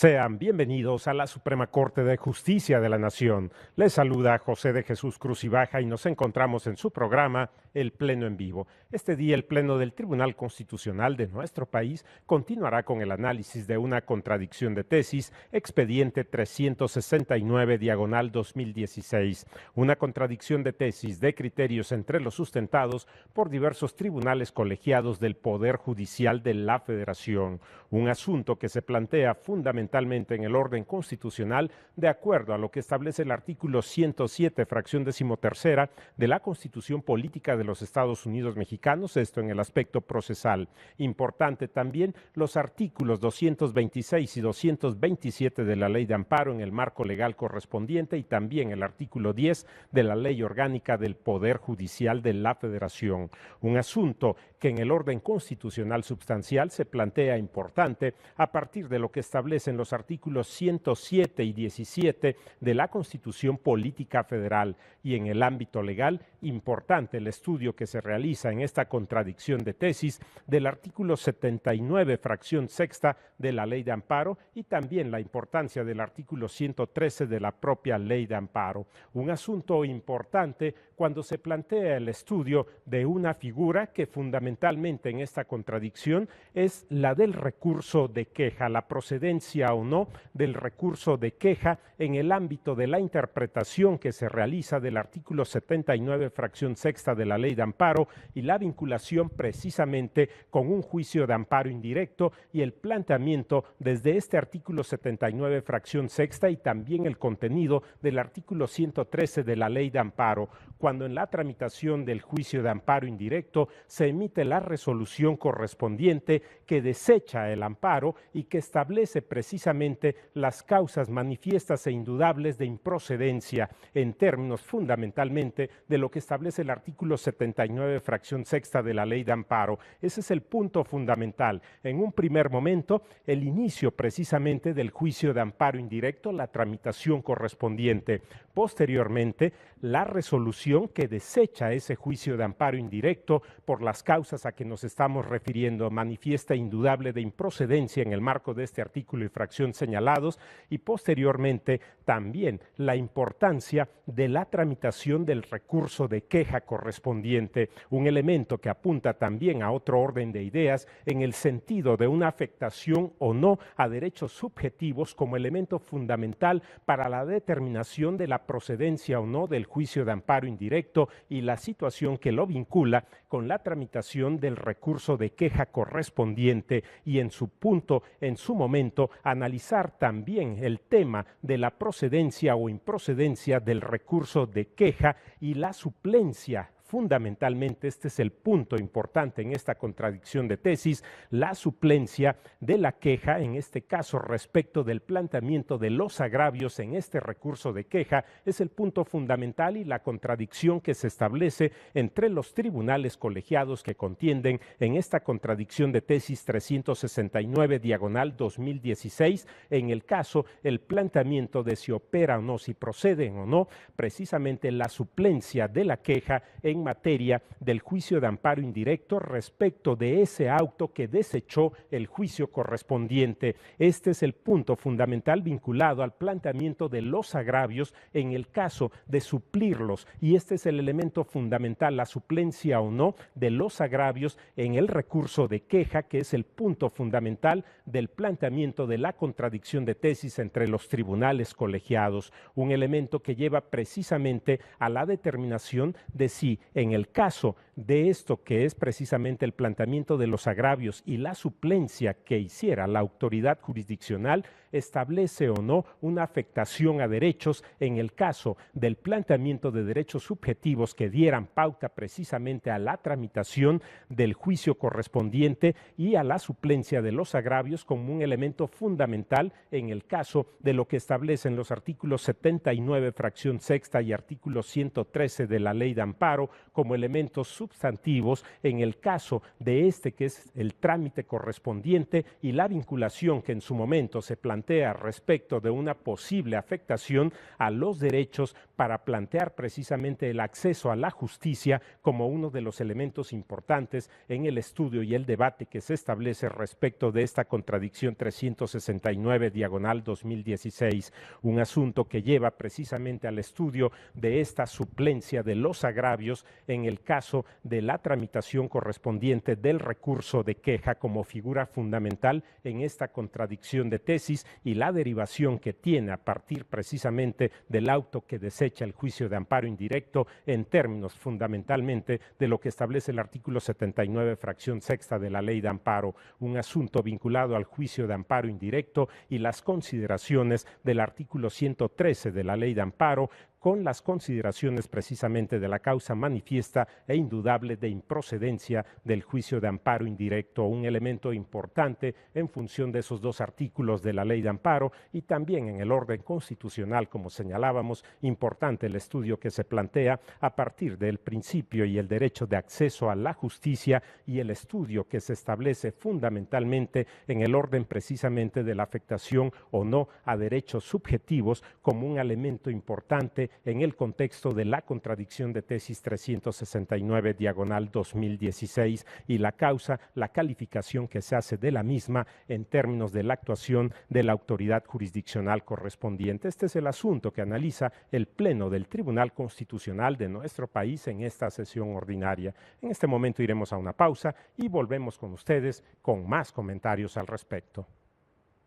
Sean bienvenidos a la Suprema Corte de Justicia de la Nación. Les saluda José de Jesús Cruz y Baja y nos encontramos en su programa El Pleno en Vivo. Este día el Pleno del Tribunal Constitucional de nuestro país continuará con el análisis de una contradicción de tesis, expediente 369/2016. Una contradicción de tesis de criterios entre los sustentados por diversos tribunales colegiados del Poder Judicial de la Federación. Un asunto que se plantea fundamentalmente en el orden constitucional de acuerdo a lo que establece el artículo 107, fracción 13ª de la Constitución Política de los Estados Unidos Mexicanos, esto en el aspecto procesal. Importante también los artículos 226 y 227 de la Ley de Amparo en el marco legal correspondiente y también el artículo 10 de la Ley Orgánica del Poder Judicial de la Federación. Un asunto que en el orden constitucional substancial se plantea importante a partir de lo que establecen los artículos 107 y 17 de la Constitución Política Federal, y en el ámbito legal, importante el estudio que se realiza en esta contradicción de tesis del artículo 79, fracción 6ª de la Ley de Amparo y también la importancia del artículo 113 de la propia Ley de Amparo. Un asunto importante cuando se plantea el estudio de una figura que fundamentalmente en esta contradicción es la del recurso de queja, la procedencia o no del recurso de queja en el ámbito de la interpretación que se realiza del artículo 79, fracción 6ª de la Ley de Amparo y la vinculación precisamente con un juicio de amparo indirecto y el planteamiento desde este artículo 79, fracción 6ª y también el contenido del artículo 113 de la Ley de Amparo, cuando en la tramitación del juicio de amparo indirecto se emite la resolución correspondiente que desecha el amparo y que establece precisamente las causas manifiestas e indudables de improcedencia en términos fundamentalmente de lo que establece el artículo 79, fracción 6ª de la Ley de Amparo. Ese es el punto fundamental. En un primer momento, el inicio precisamente del juicio de amparo indirecto, la tramitación correspondiente. Posteriormente, la resolución que desecha ese juicio de amparo indirecto por las causas a que nos estamos refiriendo, manifiesta indudable de improcedencia en el marco de este artículo y fracción señalados, y posteriormente también la importancia de la tramitación del recurso de queja correspondiente, un elemento que apunta también a otro orden de ideas en el sentido de una afectación o no a derechos subjetivos como elemento fundamental para la determinación de la procedencia o no del juicio de amparo indirecto y la situación que lo vincula con la tramitación del recurso de queja correspondiente y en su punto, en su momento, analizar también el tema de la procedencia o improcedencia del recurso de queja y la suplencia. Fundamentalmente, este es el punto importante en esta contradicción de tesis, la suplencia de la queja, en este caso respecto del planteamiento de los agravios en este recurso de queja, es el punto fundamental y la contradicción que se establece entre los tribunales colegiados que contienden en esta contradicción de tesis 369/2016, en el caso, el planteamiento de si opera o no, si proceden o no, precisamente la suplencia de la queja en materia del juicio de amparo indirecto respecto de ese auto que desechó el juicio correspondiente. Este es el punto fundamental vinculado al planteamiento de los agravios en el caso de suplirlos, y este es el elemento fundamental, la suplencia o no de los agravios en el recurso de queja, que es el punto fundamental del planteamiento de la contradicción de tesis entre los tribunales colegiados, un elemento que lleva precisamente a la determinación de si en el caso de esto que es precisamente el planteamiento de los agravios y la suplencia que hiciera la autoridad jurisdiccional, establece o no una afectación a derechos en el caso del planteamiento de derechos subjetivos que dieran pauta precisamente a la tramitación del juicio correspondiente y a la suplencia de los agravios como un elemento fundamental en el caso de lo que establecen los artículos 79, fracción 6ª y artículo 113 de la Ley de Amparo, como elementos sustantivos en el caso de este que es el trámite correspondiente y la vinculación que en su momento se plantea respecto de una posible afectación a los derechos para plantear precisamente el acceso a la justicia como uno de los elementos importantes en el estudio y el debate que se establece respecto de esta contradicción 369/2016, un asunto que lleva precisamente al estudio de esta suplencia de los agravios en el caso de la tramitación correspondiente del recurso de queja como figura fundamental en esta contradicción de tesis y la derivación que tiene a partir precisamente del auto que desecha el juicio de amparo indirecto en términos fundamentalmente de lo que establece el artículo 79, fracción sexta de la Ley de Amparo, un asunto vinculado al juicio de amparo indirecto y las consideraciones del artículo 113 de la Ley de Amparo, con las consideraciones precisamente de la causa manifiesta e indudable de improcedencia del juicio de amparo indirecto, un elemento importante en función de esos dos artículos de la Ley de Amparo y también en el orden constitucional, como señalábamos, importante el estudio que se plantea a partir del principio y el derecho de acceso a la justicia y el estudio que se establece fundamentalmente en el orden precisamente de la afectación o no a derechos subjetivos como un elemento importante en el contexto de la contradicción de tesis 369/2016 y la causa, la calificación que se hace de la misma en términos de la actuación de la autoridad jurisdiccional correspondiente. Este es el asunto que analiza el Pleno del Tribunal Constitucional de nuestro país en esta sesión ordinaria. En este momento iremos a una pausa y volvemos con ustedes con más comentarios al respecto.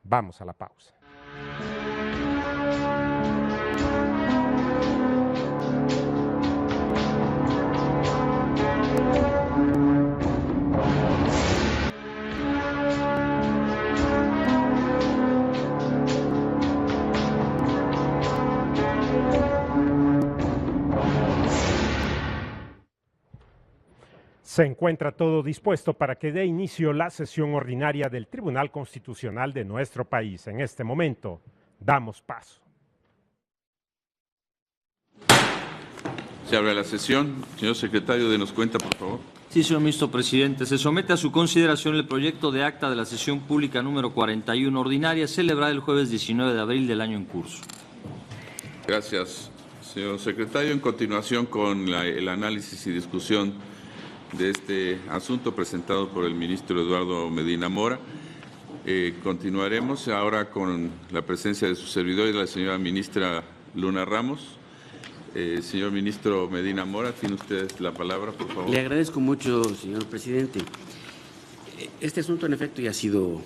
Vamos a la pausa. Se encuentra todo dispuesto para que dé inicio la sesión ordinaria del Tribunal Constitucional de nuestro país. En este momento, damos paso. Se abre la sesión. Señor secretario, denos cuenta, por favor. Sí, señor ministro presidente. Se somete a su consideración el proyecto de acta de la sesión pública número 41 ordinaria, celebrada el jueves 19 de abril del año en curso. Gracias, señor secretario. En continuación con el análisis y discusión de este asunto presentado por el ministro Eduardo Medina Mora, continuaremos ahora con la presencia de su servidor y de la señora ministra Luna Ramos. Señor ministro Medina Mora, tiene usted la palabra, por favor. Le agradezco mucho, señor presidente. Este asunto, en efecto, ya ha sido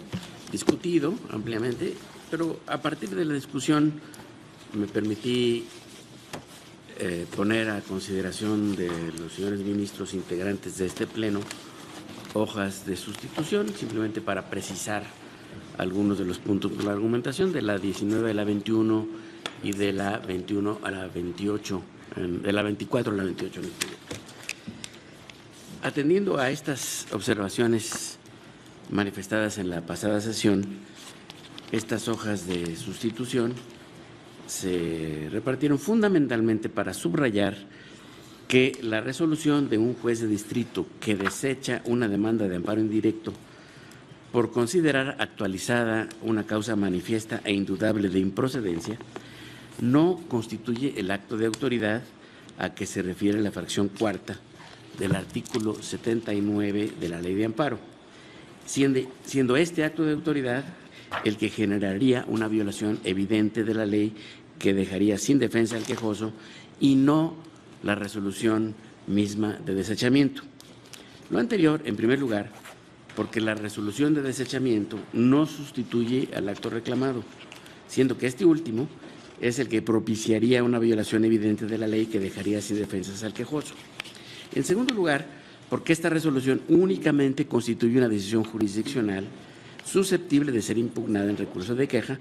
discutido ampliamente, pero a partir de la discusión me permití poner a consideración de los señores ministros integrantes de este pleno hojas de sustitución, simplemente para precisar algunos de los puntos de la argumentación, de la 19 a la 21 y de la 21 a la 28, de la 24 a la 28. Atendiendo a estas observaciones manifestadas en la pasada sesión, estas hojas de sustitución se repartieron fundamentalmente para subrayar que la resolución de un juez de distrito que desecha una demanda de amparo indirecto por considerar actualizada una causa manifiesta e indudable de improcedencia no constituye el acto de autoridad a que se refiere la fracción cuarta del artículo 79 de la Ley de Amparo, siendo este acto de autoridad el que generaría una violación evidente de la ley que dejaría sin defensa al quejoso y no la resolución misma de desechamiento. Lo anterior, en primer lugar, porque la resolución de desechamiento no sustituye al acto reclamado, siendo que este último es el que propiciaría una violación evidente de la ley que dejaría sin defensas al quejoso. En segundo lugar, porque esta resolución únicamente constituye una decisión jurisdiccional susceptible de ser impugnada en recurso de queja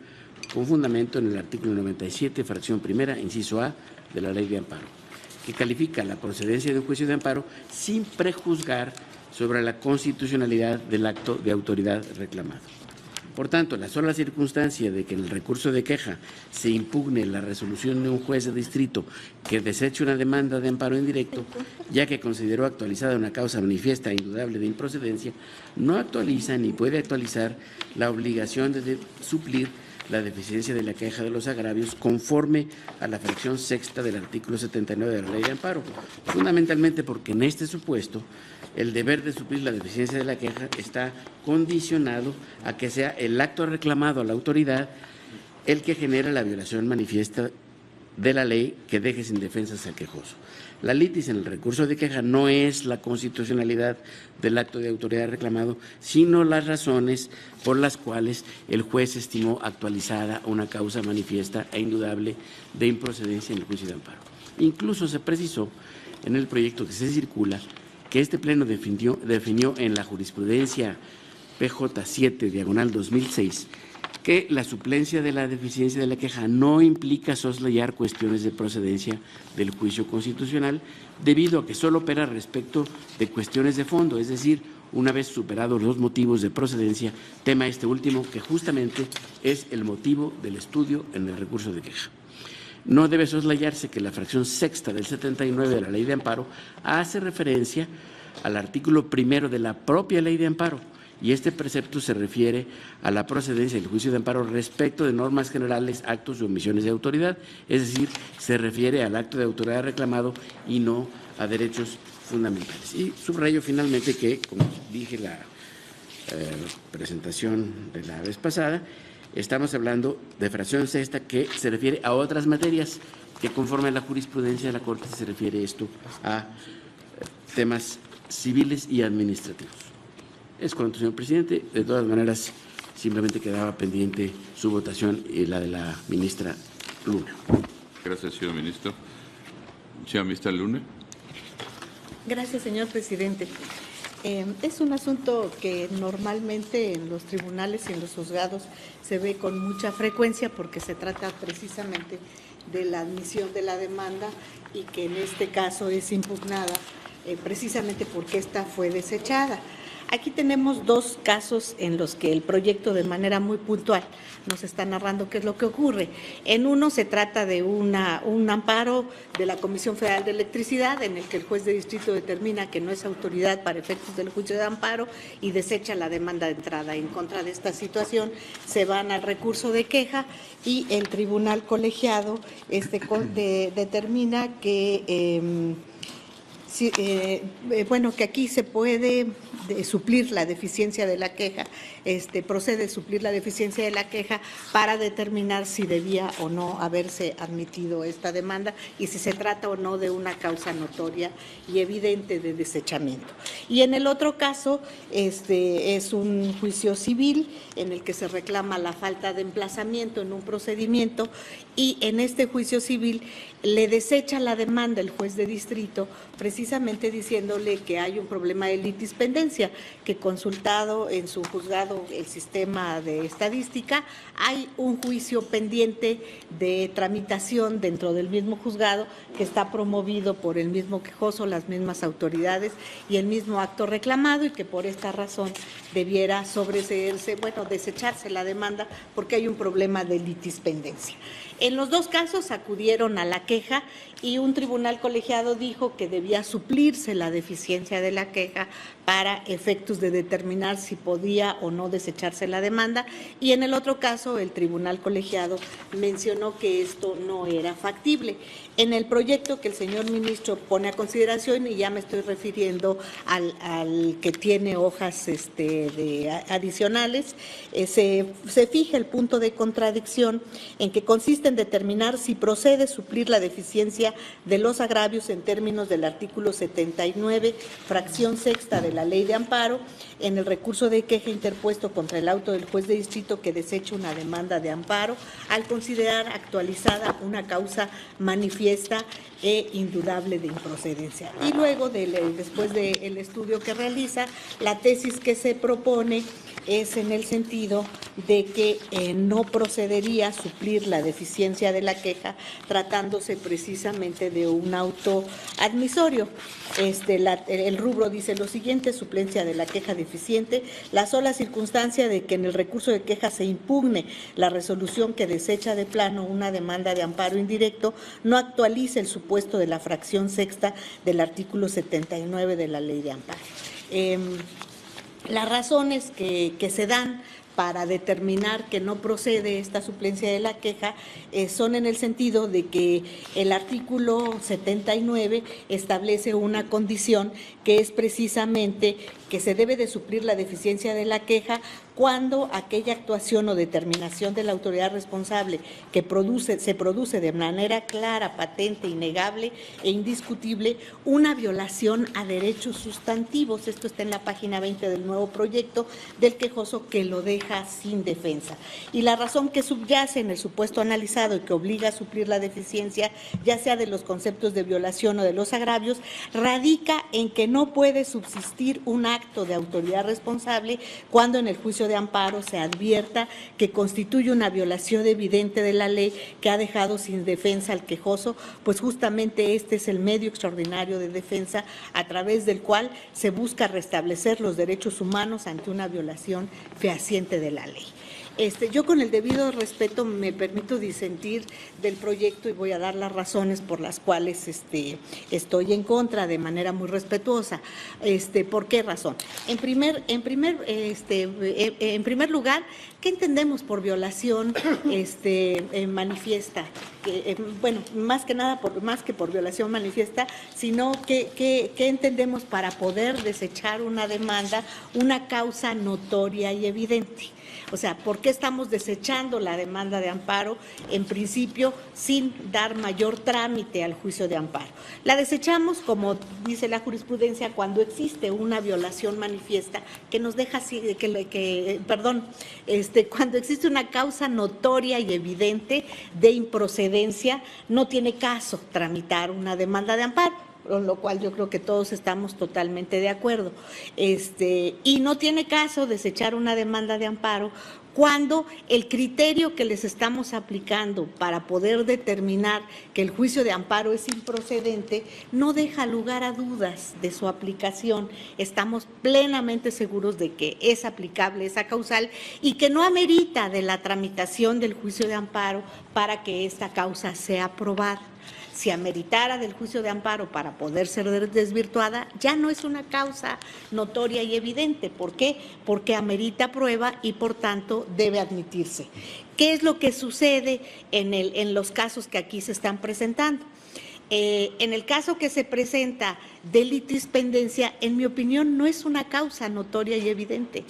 con fundamento en el artículo 97, fracción primera, inciso A, de la Ley de Amparo, que califica la procedencia de un juicio de amparo sin prejuzgar sobre la constitucionalidad del acto de autoridad reclamado. Por tanto, la sola circunstancia de que en el recurso de queja se impugne la resolución de un juez de distrito que deseche una demanda de amparo indirecto, ya que consideró actualizada una causa manifiesta e indudable de improcedencia, no actualiza ni puede actualizar la obligación de suplir la deficiencia de la queja de los agravios conforme a la fracción sexta del artículo 79 de la Ley de Amparo, fundamentalmente porque en este supuesto el deber de suplir la deficiencia de la queja está condicionado a que sea el acto reclamado a la autoridad el que genera la violación manifiesta de la ley que deje sin defensas al quejoso. La litis en el recurso de queja no es la constitucionalidad del acto de autoridad reclamado, sino las razones por las cuales el juez estimó actualizada una causa manifiesta e indudable de improcedencia en el juicio de amparo. Incluso se precisó en el proyecto que se circula que este Pleno definió en la jurisprudencia PJ 7/2006 que la suplencia de la deficiencia de la queja no implica soslayar cuestiones de procedencia del juicio constitucional, debido a que solo opera respecto de cuestiones de fondo, es decir, una vez superados los motivos de procedencia, tema este último que justamente es el motivo del estudio en el recurso de queja. No debe soslayarse que la fracción sexta del 79 de la Ley de Amparo hace referencia al artículo primero de la propia Ley de Amparo, y este precepto se refiere a la procedencia del juicio de amparo respecto de normas generales, actos y omisiones de autoridad, es decir, se refiere al acto de autoridad reclamado y no a derechos fundamentales. Y subrayo finalmente que, como dije en la presentación de la vez pasada, estamos hablando de fracción sexta que se refiere a otras materias que conforme a la jurisprudencia de la Corte se refiere esto a temas civiles y administrativos. Es cuanto, señor presidente. De todas maneras, simplemente quedaba pendiente su votación y la de la ministra Luna. Gracias, señor ministro. Señora ministra Luna. Gracias, señor presidente. Es un asunto que normalmente en los tribunales y en los juzgados se ve con mucha frecuencia porque se trata precisamente de la admisión de la demanda y que en este caso es impugnada precisamente porque esta fue desechada. Aquí tenemos dos casos en los que el proyecto de manera muy puntual nos está narrando qué es lo que ocurre. En uno se trata de un amparo de la Comisión Federal de Electricidad en el que el juez de distrito determina que no es autoridad para efectos del juicio de amparo y desecha la demanda de entrada. En contra de esta situación se van al recurso de queja y el tribunal colegiado determina que que aquí se puede suplir la deficiencia de la queja, procede suplir la deficiencia de la queja para determinar si debía o no haberse admitido esta demanda y si se trata o no de una causa notoria y evidente de desechamiento. Y en el otro caso, es un juicio civil en el que se reclama la falta de emplazamiento en un procedimiento y en este juicio civil le desecha la demanda el juez de distrito precisamente diciéndole que hay un problema de litispendencia, que consultado en su juzgado el sistema de estadística, hay un juicio pendiente de tramitación dentro del mismo juzgado que está promovido por el mismo quejoso, las mismas autoridades y el mismo acto reclamado y que por esta razón debiera desecharse la demanda porque hay un problema de litispendencia. En los dos casos acudieron a la queja y un tribunal colegiado dijo que debía suplirse la deficiencia de la queja para efectos de determinar si podía o no desecharse la demanda, y en el otro caso el tribunal colegiado mencionó que esto no era factible. En el proyecto que el señor ministro pone a consideración, y ya me estoy refiriendo al que tiene hojas adicionales, se fija el punto de contradicción en que consiste en determinar si procede suplir la deficiencia de los agravios en términos del artículo 79, fracción sexta de la Ley de Amparo, en el recurso de queja interpuesto contra el auto del juez de distrito que desecha una demanda de amparo, al considerar actualizada una causa manifiesta e indudable de improcedencia. Y luego, después del estudio que realiza, la tesis que se propone es en el sentido de que no procedería a suplir la deficiencia de la queja tratándose precisamente de un auto admisorio. El rubro dice lo siguiente: suplencia de la queja deficiente, la sola circunstancia de que en el recurso de queja se impugne la resolución que desecha de plano una demanda de amparo indirecto, no actualiza el supuesto de la fracción sexta del artículo 79 de la Ley de Amparo. Las razones que se dan para determinar que no procede esta suplencia de la queja son en el sentido de que el artículo 79 establece una condición que es precisamente que se debe de suplir la deficiencia de la queja cuando aquella actuación o determinación de la autoridad responsable que se produce de manera clara, patente, innegable e indiscutible una violación a derechos sustantivos. Esto está en la página 20 del nuevo proyecto del quejoso, que lo deja sin defensa. Y la razón que subyace en el supuesto analizado y que obliga a suplir la deficiencia, ya sea de los conceptos de violación o de los agravios, radica en que no puede subsistir un acto de autoridad responsable cuando en el juicio de amparo se advierta que constituye una violación evidente de la ley que ha dejado sin defensa al quejoso, pues justamente este es el medio extraordinario de defensa a través del cual se busca restablecer los derechos humanos ante una violación fehaciente de la ley. Yo, con el debido respeto, me permito disentir del proyecto y voy a dar las razones por las cuales estoy en contra de manera muy respetuosa. ¿Por qué razón? En primer lugar, ¿qué entendemos por violación manifiesta? Bueno, más que por violación manifiesta, sino ¿qué entendemos para poder desechar una demanda, una causa notoria y evidente? O sea, ¿por qué estamos desechando la demanda de amparo en principio sin dar mayor trámite al juicio de amparo? La desechamos, como dice la jurisprudencia, cuando existe una violación manifiesta que nos deja cuando existe una causa notoria y evidente de improcedencia, no tiene caso tramitar una demanda de amparo, con lo cual yo creo que todos estamos totalmente de acuerdo. Y no tiene caso desechar una demanda de amparo cuando el criterio que les estamos aplicando para poder determinar que el juicio de amparo es improcedente no deja lugar a dudas de su aplicación. Estamos plenamente seguros de que es aplicable esa causal y que no amerita de la tramitación del juicio de amparo para que esta causa sea aprobada. Si ameritara del juicio de amparo para poder ser desvirtuada, ya no es una causa notoria y evidente. ¿Por qué? Porque amerita prueba y, por tanto, debe admitirse. ¿Qué es lo que sucede en los casos que aquí se están presentando? En el caso que se presenta de litispendencia, en mi opinión, no es una causa notoria y evidente.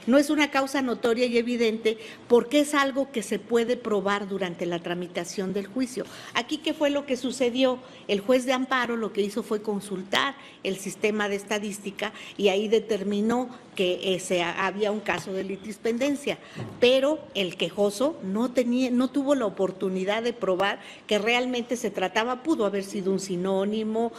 No es una causa notoria y evidente porque es algo que se puede probar durante la tramitación del juicio. Aquí, ¿qué fue lo que sucedió? El juez de amparo lo que hizo fue consultar el sistema de estadística y ahí determinó que había un caso de litispendencia, pero el quejoso no tuvo la oportunidad de probar que realmente se trataba, pudo haber sido un sinónimo,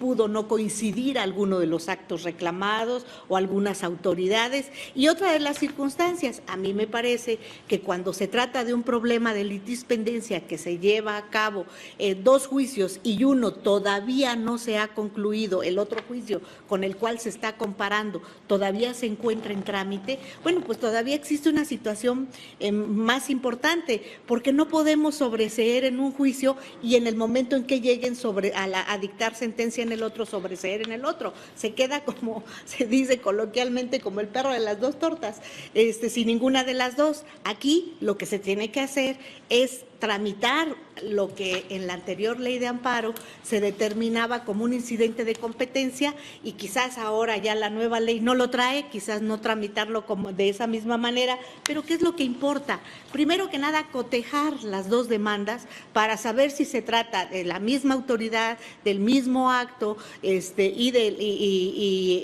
pudo no coincidir alguno de los actos reclamados o algunas autoridades. Y otra de las circunstancias, a mí me parece que cuando se trata de un problema de litispendencia que se lleva a cabo 2 juicios y uno todavía no se ha concluido, el otro juicio con el cual se está comparando todavía se encuentra en trámite, bueno, pues todavía existe una situación más importante, porque no podemos sobreseer en un juicio y en el momento en que lleguen a dictar sentencia en el otro, sobreseer en el otro. Se queda, como se dice coloquialmente, como el perro de las 2 tortas, sin ninguna de las dos. Aquí lo que se tiene que hacer es tramitar lo que en la anterior ley de amparo se determinaba como un incidente de competencia y quizás ahora ya la nueva ley no lo trae, quizás no tramitarlo como de esa misma manera, pero ¿qué es lo que importa? Primero que nada, cotejar las 2 demandas para saber si se trata de la misma autoridad, del mismo acto y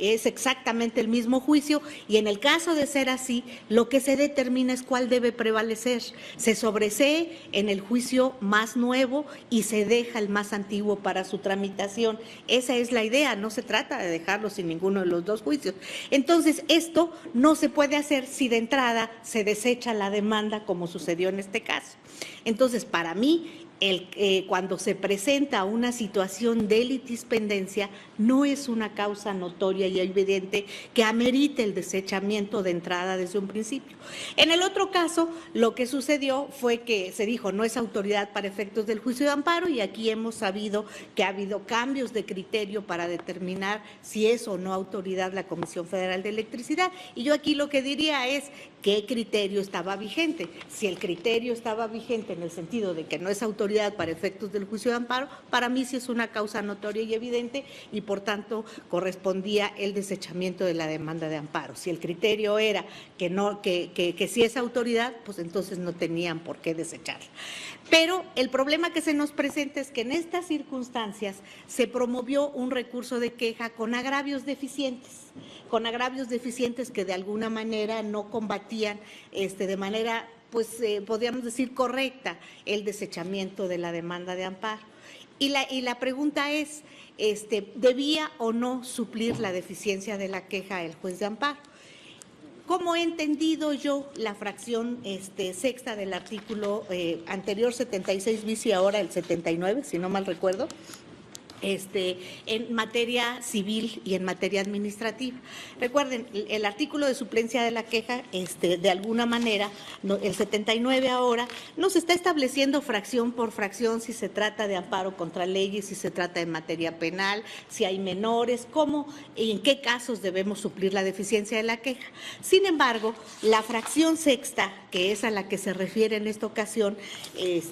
es exactamente el mismo juicio, y en el caso de ser así, lo que se determina es cuál debe prevalecer. Se sobresee en en el juicio más nuevo y se deja el más antiguo para su tramitación. Esa es la idea, no se trata de dejarlo sin ninguno de los dos juicios. Entonces, esto no se puede hacer si de entrada se desecha la demanda, como sucedió en este caso. Entonces, para mí, cuando se presenta una situación de litispendencia, no es una causa notoria y evidente que amerite el desechamiento de entrada desde un principio. En el otro caso, lo que sucedió fue que se dijo no es autoridad para efectos del juicio de amparo, y aquí hemos sabido que ha habido cambios de criterio para determinar si es o no autoridad la Comisión Federal de Electricidad. Y yo aquí lo que diría es qué criterio estaba vigente. Si el criterio estaba vigente en el sentido de que no es autoridad para efectos del juicio de amparo, para mí sí es una causa notoria y evidente, y por tanto correspondía el desechamiento de la demanda de amparo. Si el criterio era que no, que sí es autoridad, pues entonces no tenían por qué desecharla. Pero el problema que se nos presenta es que en estas circunstancias se promovió un recurso de queja con agravios deficientes que de alguna manera no combatían de manera, pues podríamos decir, correcta el desechamiento de la demanda de amparo. Y la pregunta es, ¿debía o no suplir la deficiencia de la queja el juez de amparo? ¿Cómo he entendido yo la fracción sexta del artículo anterior 76 bis y ahora el 79, si no mal recuerdo? En materia civil y en materia administrativa. Recuerden, el artículo de suplencia de la queja, de alguna manera, el 79 ahora, nos está estableciendo fracción por fracción si se trata de amparo contra leyes, si se trata de materia penal, si hay menores, cómo y en qué casos debemos suplir la deficiencia de la queja. Sin embargo, la fracción sexta, que es a la que se refiere en esta ocasión,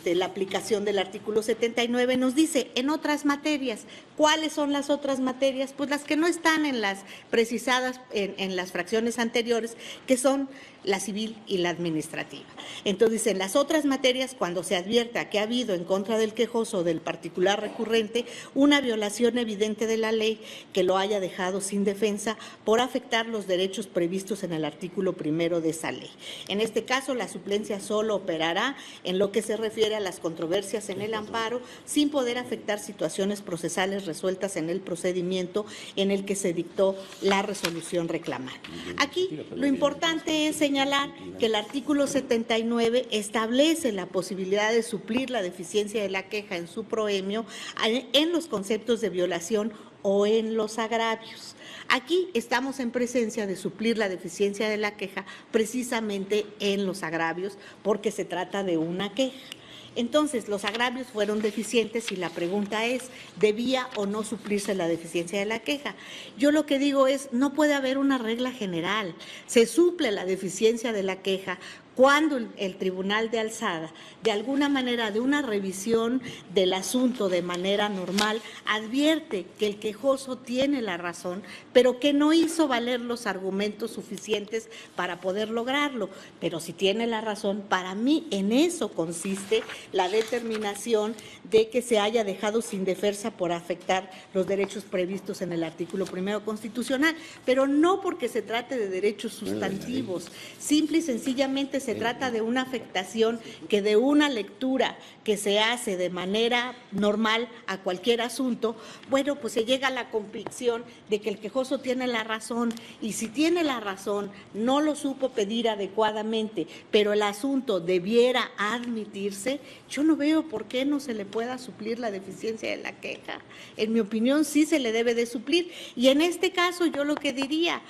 la aplicación del artículo 79, nos dice, en otras materias. ¿Cuáles son las otras materias? Pues las que no están en las precisadas en las fracciones anteriores, que son la civil y la administrativa. Entonces, en las otras materias, cuando se advierta que ha habido en contra del quejoso o del particular recurrente una violación evidente de la ley que lo haya dejado sin defensa por afectar los derechos previstos en el artículo primero de esa ley. En este caso, la suplencia solo operará en lo que se refiere a las controversias en el amparo, sin poder afectar situaciones procesales resueltas en el procedimiento en el que se dictó la resolución reclamada. Aquí lo importante es señalar que el artículo 79 establece la posibilidad de suplir la deficiencia de la queja en su proemio en los conceptos de violación o en los agravios. Aquí estamos en presencia de suplir la deficiencia de la queja precisamente en los agravios, porque se trata de una queja. Entonces, los agravios fueron deficientes y la pregunta es, ¿debía o no suplirse la deficiencia de la queja? Yo lo que digo es, no puede haber una regla general. Se suple la deficiencia de la queja cuando el Tribunal de Alzada, de alguna manera, de una revisión del asunto de manera normal, advierte que el quejoso tiene la razón, pero que no hizo valer los argumentos suficientes para poder lograrlo. Pero si tiene la razón, para mí en eso consiste la determinación de que se haya dejado sin defensa por afectar los derechos previstos en el artículo primero constitucional, pero no porque se trate de derechos sustantivos, simple y sencillamente se trata de una afectación que de una lectura que se hace de manera normal a cualquier asunto, bueno, pues se llega a la convicción de que el quejoso tiene la razón, y si tiene la razón, no lo supo pedir adecuadamente, pero el asunto debiera admitirse, yo no veo por qué no se le pueda suplir la deficiencia de la queja. En mi opinión, sí se le debe de suplir, y en este caso yo lo que diría,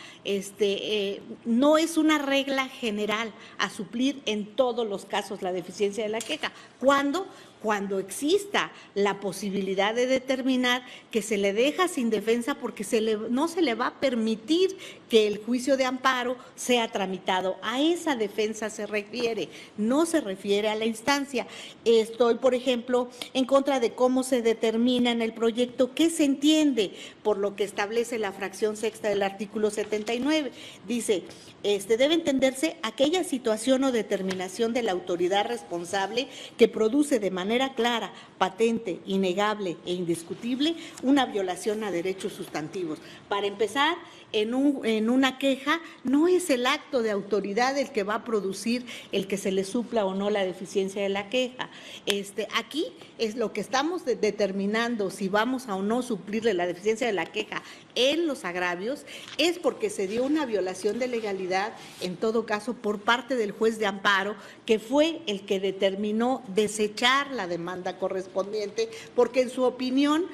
no es una regla general a suplir en todos los casos la deficiencia de la queja. ¿Cuándo? Cuando exista la posibilidad de determinar que se le deja sin defensa porque no se le va a permitir que el juicio de amparo sea tramitado. A esa defensa se refiere, no se refiere a la instancia. Estoy, por ejemplo, en contra de cómo se determina en el proyecto qué se entiende por lo que establece la fracción sexta del artículo 79. Dice, debe entenderse aquella situación o determinación de la autoridad responsable que produce de manera manera clara, patente, innegable e indiscutible una violación a derechos sustantivos. Para empezar, en una queja no es el acto de autoridad el que va a producir el que se le supla o no la deficiencia de la queja. Aquí es lo que estamos determinando si vamos a o no suplirle la deficiencia de la queja en los agravios, es porque se dio una violación de legalidad, en todo caso por parte del juez de amparo, que fue el que determinó desechar la demanda correspondiente, porque en su opinión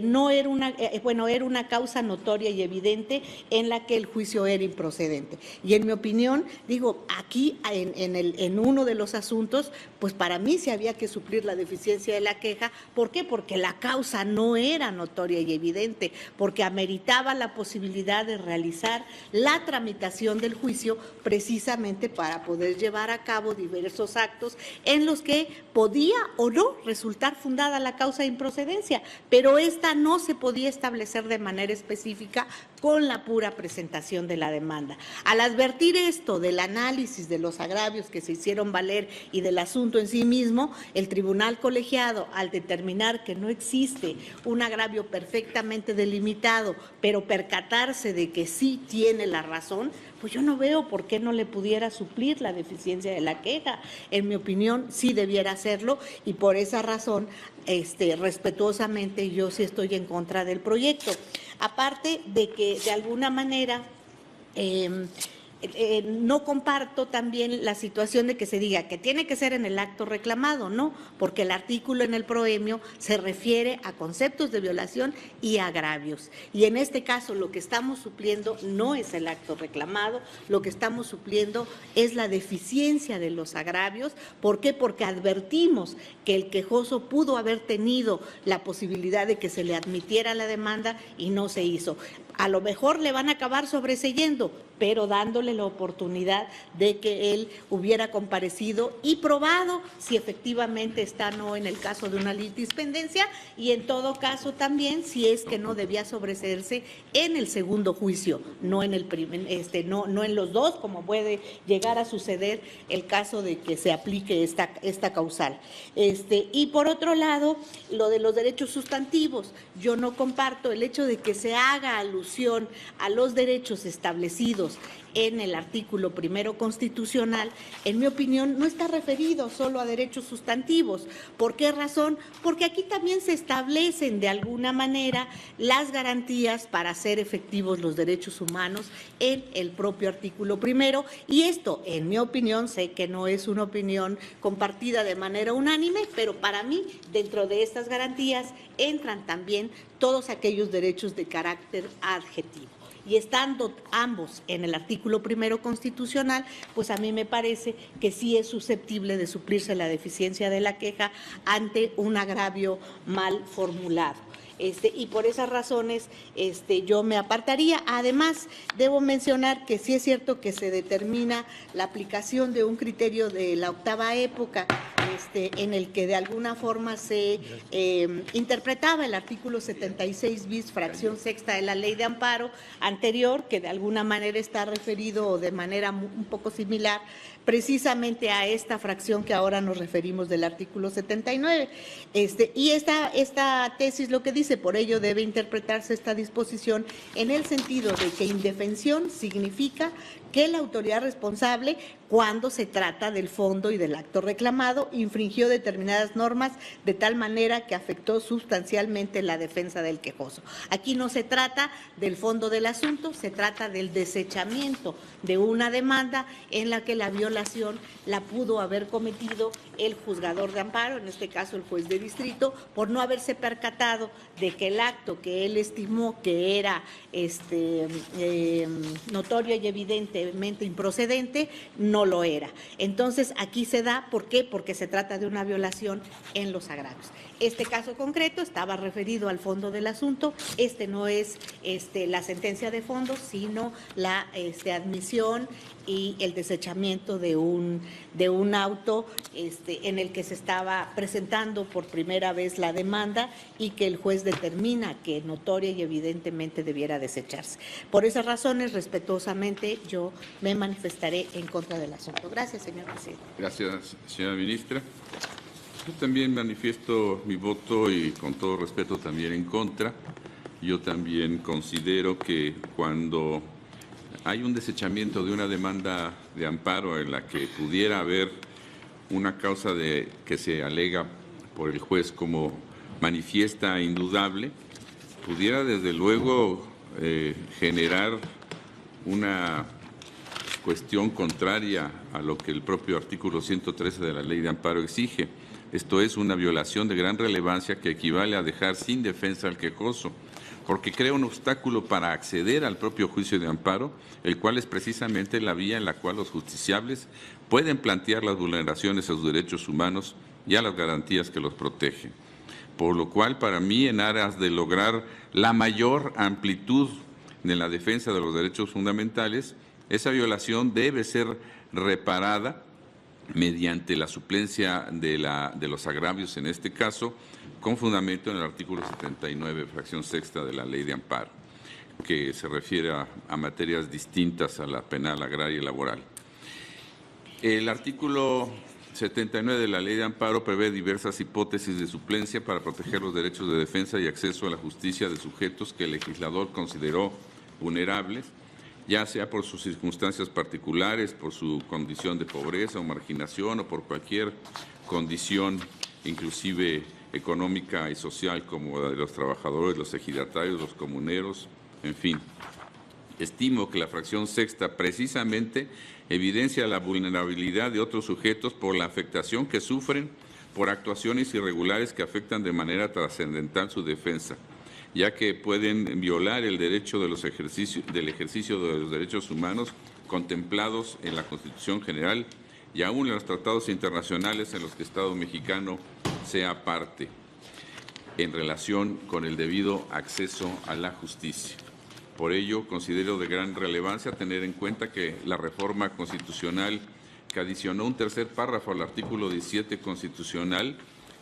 no era era una causa notoria y evidente en la que el juicio era improcedente. Y en mi opinión, digo, aquí en uno de los asuntos, pues para mí sí había que suplir la deficiencia de la queja. ¿Por qué? Porque la causa no era notoria y evidente, porque ameritaba la posibilidad de realizar la tramitación del juicio precisamente para poder llevar a cabo diversos actos en los que podía o no resultar fundada la causa de improcedencia, pero esta no se podía establecer de manera específica con la pura presentación de la demanda. Al advertir esto del análisis de los agravios que se hicieron valer y del asunto en sí mismo, el tribunal colegiado, al determinar que no existe un agravio perfectamente delimitado, pero percatarse de que sí tiene la razón, pues yo no veo por qué no le pudiera suplir la deficiencia de la queja. En mi opinión, sí debiera hacerlo, y por esa razón, respetuosamente, yo sí estoy en contra del proyecto. Aparte de que, de alguna manera, no comparto también la situación de que se diga que tiene que ser en el acto reclamado, no, porque el artículo en el proemio se refiere a conceptos de violación y agravios. Y en este caso lo que estamos supliendo no es el acto reclamado, lo que estamos supliendo es la deficiencia de los agravios. ¿Por qué? Porque advertimos que el quejoso pudo haber tenido la posibilidad de que se le admitiera la demanda y no se hizo. A lo mejor le van a acabar sobreseyendo, pero dándole la oportunidad de que él hubiera comparecido y probado si efectivamente está o no en el caso de una litispendencia, y en todo caso también si es que no debía sobreseerse en el segundo juicio, no en el no en los dos, como puede llegar a suceder el caso de que se aplique esta causal. Y por otro lado, lo de los derechos sustantivos, yo no comparto el hecho de que se haga alusión a los derechos establecidos en el artículo primero constitucional. En mi opinión, no está referido solo a derechos sustantivos. ¿Por qué razón? Porque aquí también se establecen de alguna manera las garantías para hacer efectivos los derechos humanos en el propio artículo primero, y esto, en mi opinión, sé que no es una opinión compartida de manera unánime, pero para mí, dentro de estas garantías, entran también todos aquellos derechos de carácter adjetivo. Y estando ambos en el artículo primero constitucional, pues a mí me parece que sí es susceptible de suplirse la deficiencia de la queja ante un agravio mal formulado. Y por esas razones yo me apartaría. Además, debo mencionar que sí es cierto que se determina la aplicación de un criterio de la octava época, en el que de alguna forma se interpretaba el artículo 76 bis, fracción sexta de la Ley de Amparo anterior, que de alguna manera está referido de manera un poco similar precisamente a esta fracción que ahora nos referimos del artículo 79. Y esta tesis lo que dice: por ello debe interpretarse esta disposición en el sentido de que indefensión significa que la autoridad responsable, cuando se trata del fondo y del acto reclamado, infringió determinadas normas de tal manera que afectó sustancialmente la defensa del quejoso. Aquí no se trata del fondo del asunto, se trata del desechamiento de una demanda en la que la violación la pudo haber cometido el juzgador de amparo, en este caso el juez de distrito, por no haberse percatado de que el acto que él estimó que era notorio y evidentemente improcedente no lo era. Entonces aquí se da, ¿por qué? Porque se trata de una violación en los agravios. Este caso concreto estaba referido al fondo del asunto. No es la sentencia de fondo, sino la admisión y el desechamiento de un auto en el que se estaba presentando por primera vez la demanda y que el juez determina que notoria y evidentemente debiera desecharse. Por esas razones, respetuosamente, yo me manifestaré en contra del asunto. Gracias, señor presidente. Gracias, señora ministra. Yo también manifiesto mi voto y con todo respeto también en contra. Yo también considero que cuando hay un desechamiento de una demanda de amparo en la que pudiera haber una causa que se alega por el juez como manifiesta indudable, pudiera desde luego generar una cuestión contraria a lo que el propio artículo 113 de la Ley de Amparo exige. Esto es una violación de gran relevancia que equivale a dejar sin defensa al quejoso, porque crea un obstáculo para acceder al propio juicio de amparo, el cual es precisamente la vía en la cual los justiciables pueden plantear las vulneraciones a sus derechos humanos y a las garantías que los protegen. Por lo cual, para mí, en aras de lograr la mayor amplitud en la defensa de los derechos fundamentales, esa violación debe ser reparada mediante la suplencia de los agravios, en este caso, con fundamento en el artículo 79, fracción sexta de la Ley de Amparo, que se refiere a materias distintas a la penal, agraria y laboral. El artículo 79 de la Ley de Amparo prevé diversas hipótesis de suplencia para proteger los derechos de defensa y acceso a la justicia de sujetos que el legislador consideró vulnerables, ya sea por sus circunstancias particulares, por su condición de pobreza o marginación o por cualquier condición, inclusive económica y social, como la de los trabajadores, los ejidatarios, los comuneros, en fin. Estimo que la fracción sexta precisamente evidencia la vulnerabilidad de otros sujetos por la afectación que sufren por actuaciones irregulares que afectan de manera trascendental su defensa, ya que pueden violar el derecho del ejercicio de los derechos humanos contemplados en la Constitución General y aún en los tratados internacionales en los que el Estado mexicano sea parte, en relación con el debido acceso a la justicia. Por ello, considero de gran relevancia tener en cuenta que la reforma constitucional que adicionó un tercer párrafo al artículo 17 constitucional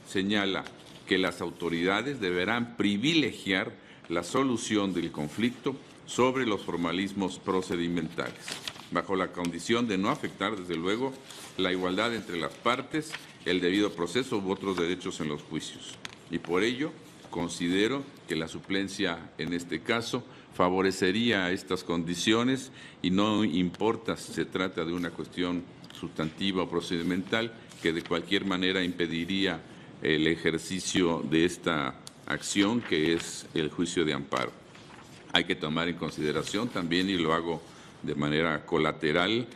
señala que las autoridades deberán privilegiar la solución del conflicto sobre los formalismos procedimentales, bajo la condición de no afectar, desde luego, la igualdad entre las partes, el debido proceso u otros derechos en los juicios. Y por ello, considero que la suplencia en este caso favorecería estas condiciones y no importa si se trata de una cuestión sustantiva o procedimental que de cualquier manera impediría el ejercicio de esta acción que es el juicio de amparo. Hay que tomar en consideración también, y lo hago de manera colateral,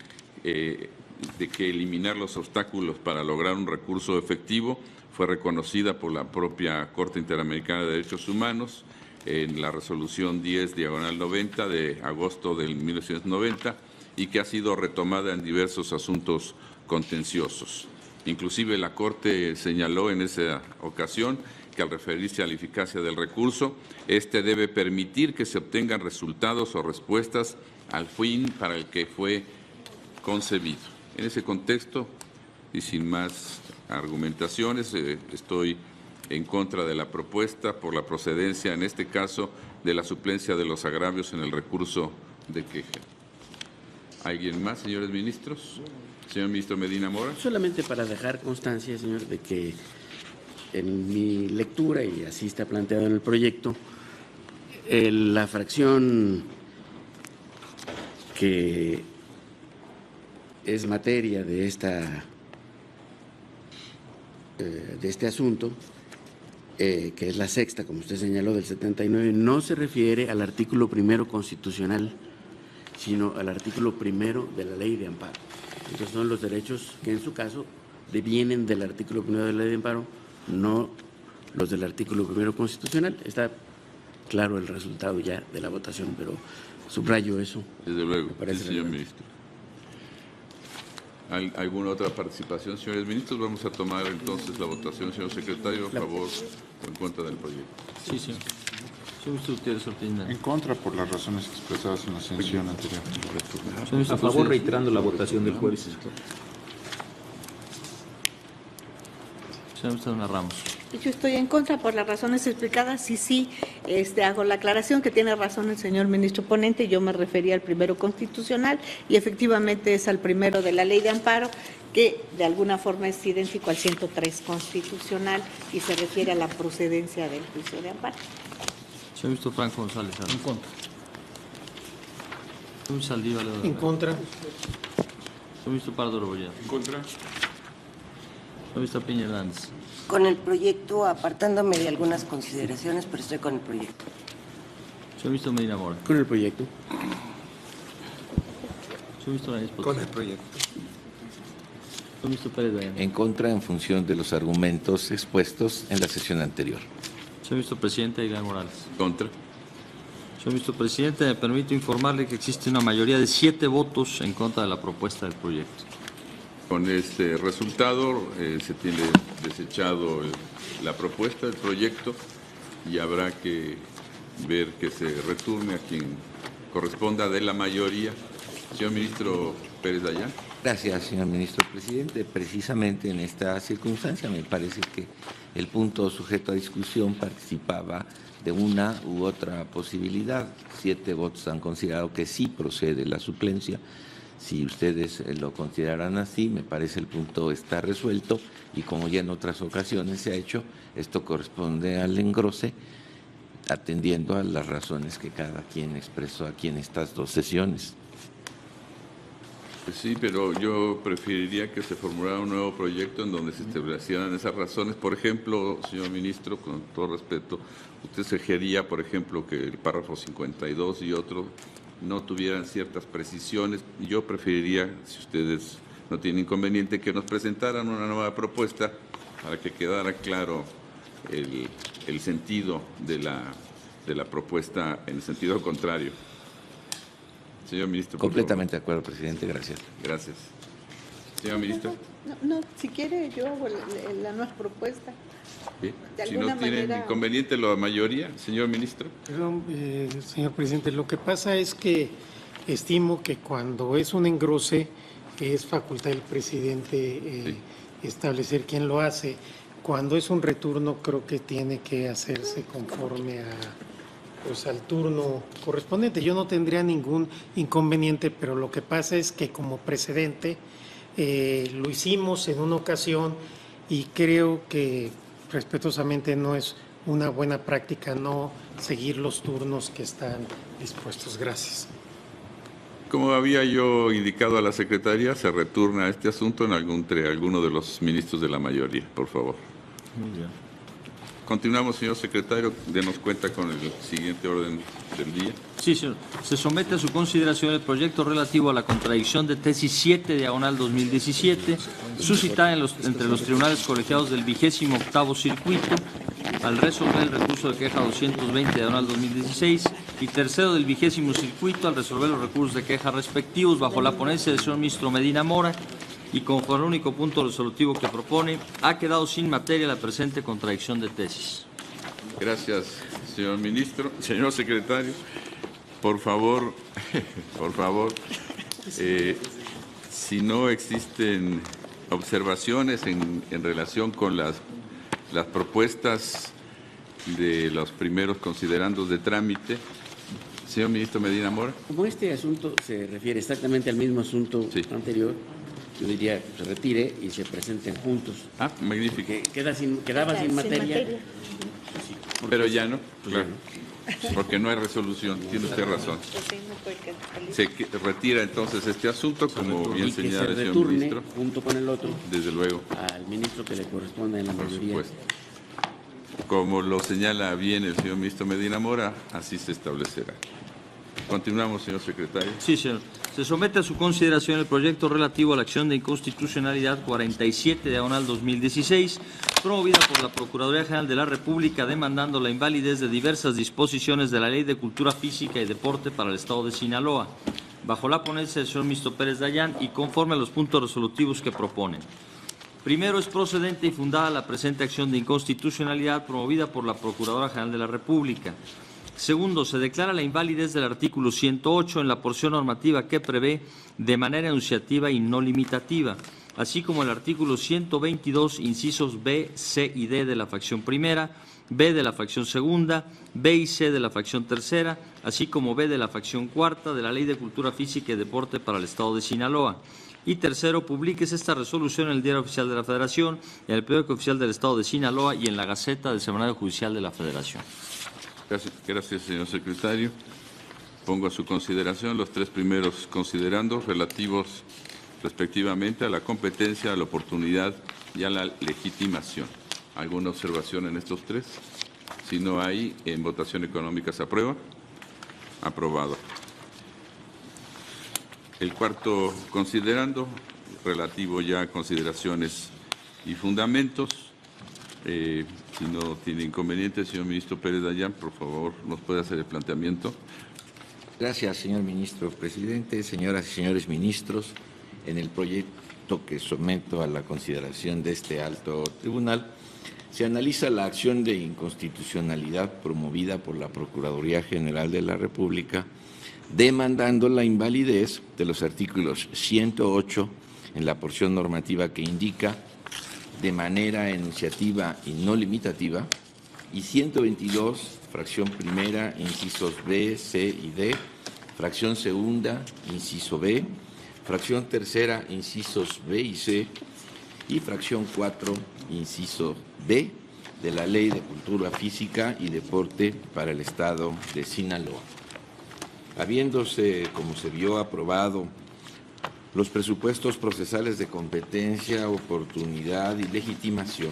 de que eliminar los obstáculos para lograr un recurso efectivo fue reconocida por la propia Corte Interamericana de Derechos Humanos en la resolución 10/90 de agosto del 1990 y que ha sido retomada en diversos asuntos contenciosos. Inclusive la Corte señaló en esa ocasión que al referirse a la eficacia del recurso, este debe permitir que se obtengan resultados o respuestas al fin para el que fue concebido. En ese contexto y sin más argumentaciones, estoy en contra de la propuesta por la procedencia, en este caso, de la suplencia de los agravios en el recurso de queja. ¿Alguien más, señores ministros? Señor ministro Medina Mora. Solamente para dejar constancia, señor, de que en mi lectura, y así está planteado en el proyecto, la fracción que es materia de este asunto, que es la sexta, como usted señaló, del 79, no se refiere al artículo primero constitucional, sino al artículo primero de la Ley de Amparo. Entonces son los derechos que en su caso devienen del artículo primero de la Ley de Amparo, no los del artículo primero constitucional. Está claro el resultado ya de la votación, pero subrayo eso. Desde luego, sí, señor ministro. ¿Alguna otra participación, señores ministros? Vamos a tomar entonces la votación, señor secretario, a favor o en contra del proyecto. Sí, sí. En contra por las razones expresadas en la sanción anterior. A favor, reiterando la votación del jueves. Señor Ministro Ramos. Yo estoy en contra por las razones explicadas y sí, hago la aclaración que tiene razón el señor ministro ponente. Yo me refería al primero constitucional y efectivamente es al primero de la Ley de Amparo que de alguna forma es idéntico al 103 constitucional y se refiere a la procedencia del juicio de amparo. Señor ministro Franco González. En contra. Señor Saldívar. En contra. Señor ministro Pardo Rebolledo. En contra. Señor ministro Piña Hernández. Con el proyecto, apartándome de algunas consideraciones, pero estoy con el proyecto. Señor ministro Medina Mora. Con el proyecto. Señor ministro Lainez Potisek. Con el proyecto. Señor ministro Pérez Dayán. En contra, en función de los argumentos expuestos en la sesión anterior. Señor ministro presidente Aguilar Morales. Contra. Señor ministro presidente, me permito informarle que existe una mayoría de 7 votos en contra de la propuesta del proyecto. Con este resultado se tiene desechado la propuesta del proyecto y habrá que ver que se retorne a quien corresponda de la mayoría. Señor ministro Pérez Dayán. Gracias, señor ministro presidente. Precisamente en esta circunstancia me parece que el punto sujeto a discusión participaba de una u otra posibilidad. 7 votos han considerado que sí procede la suplencia. Si ustedes lo consideran así, me parece el punto está resuelto y como ya en otras ocasiones se ha hecho, esto corresponde al engrose, atendiendo a las razones que cada quien expresó aquí en estas 2 sesiones. Sí, pero yo preferiría que se formulara un nuevo proyecto en donde se establecieran esas razones. Por ejemplo, señor ministro, con todo respeto, usted sugería, por ejemplo, que el párrafo 52 y otro no tuvieran ciertas precisiones. Yo preferiría, si ustedes no tienen inconveniente, que nos presentaran una nueva propuesta para que quedara claro el sentido de la propuesta en el sentido contrario. Señor ministro. Completamente de acuerdo, presidente. Gracias. Gracias. Señor ministro. No, si quiere yo hago la nueva propuesta. Bien. De Si no alguna tienen manera... inconveniente la mayoría, señor ministro. Perdón, señor presidente, lo que pasa es que estimo que cuando es un engrose es facultad del presidente establecer quién lo hace. Cuando es un retorno creo que tiene que hacerse conforme al turno correspondiente. Yo no tendría ningún inconveniente, pero lo que pasa es que como precedente lo hicimos en una ocasión y creo que respetuosamente no es una buena práctica no seguir los turnos que están dispuestos. Gracias. Como había yo indicado a la secretaria, se retorna este asunto entre alguno de los ministros de la mayoría, por favor. Muy bien. Continuamos, señor secretario, denos cuenta con el siguiente orden del día. Sí, señor. Se somete a su consideración el proyecto relativo a la contradicción de tesis 7/2017, suscitada entre los tribunales colegiados del 28º circuito, al resolver el recurso de queja 220/2016, y tercero del 20º circuito, al resolver los recursos de queja respectivos, bajo la ponencia del señor ministro Medina Mora, y conforme al único punto resolutivo que propone, ha quedado sin materia la presente contradicción de tesis. Gracias, señor ministro. Señor secretario, por favor, si no existen observaciones en relación con las propuestas de los primeros considerandos de trámite, señor ministro Medina Mora. Como este asunto se refiere exactamente al mismo asunto anterior, yo diría que se retire y se presenten juntos. Ah, magnífico. Que quedaba sin materia. Pero ya no, claro, porque no hay resolución, tiene usted razón. Se retira entonces este asunto, como bien señala el señor ministro. Junto con el otro. Desde luego. Al ministro que le corresponda en la mayoría. Por supuesto. Como lo señala bien el señor ministro Medina Mora, así se establecerá. Continuamos, señor secretario. Sí, señor. Se somete a su consideración el proyecto relativo a la acción de inconstitucionalidad 47/2016, promovida por la Procuraduría General de la República, demandando la invalidez de diversas disposiciones de la Ley de Cultura Física y Deporte para el Estado de Sinaloa, bajo la ponencia del señor ministro Pérez Dayán y conforme a los puntos resolutivos que proponen. Primero, es procedente y fundada la presente acción de inconstitucionalidad promovida por la Procuraduría General de la República. Segundo, se declara la invalidez del artículo 108 en la porción normativa que prevé de manera enunciativa y no limitativa, así como el artículo 122, incisos B, C y D de la fracción primera, B de la fracción segunda, B y C de la fracción tercera, así como B de la fracción cuarta de la Ley de Cultura Física y Deporte para el Estado de Sinaloa, Y tercero, publíquese esta resolución en el Diario Oficial de la Federación, en el Periódico Oficial del Estado de Sinaloa y en la Gaceta del Semanario Judicial de la Federación. Gracias, señor secretario. Pongo a su consideración los tres primeros considerandos relativos respectivamente a la competencia, a la oportunidad y a la legitimación. ¿Alguna observación en estos tres? Si no hay, en votación económica se aprueba. Aprobado. El cuarto considerando, relativo ya a consideraciones y fundamentos. Si no tiene inconveniente, señor ministro Pérez Dayán, por favor, nos puede hacer el planteamiento. Gracias, señor ministro presidente, señoras y señores ministros. En el proyecto que someto a la consideración de este alto tribunal, se analiza la acción de inconstitucionalidad promovida por la Procuraduría General de la República, demandando la invalidez de los artículos 108 en la porción normativa que indica de manera enunciativa y no limitativa, y 122, fracción primera, incisos B, C y D, fracción segunda, inciso B, fracción tercera, incisos B y C, y fracción 4, inciso D, de la Ley de Cultura Física y Deporte para el Estado de Sinaloa. Habiéndose, como se vio, aprobado los presupuestos procesales de competencia, oportunidad y legitimación,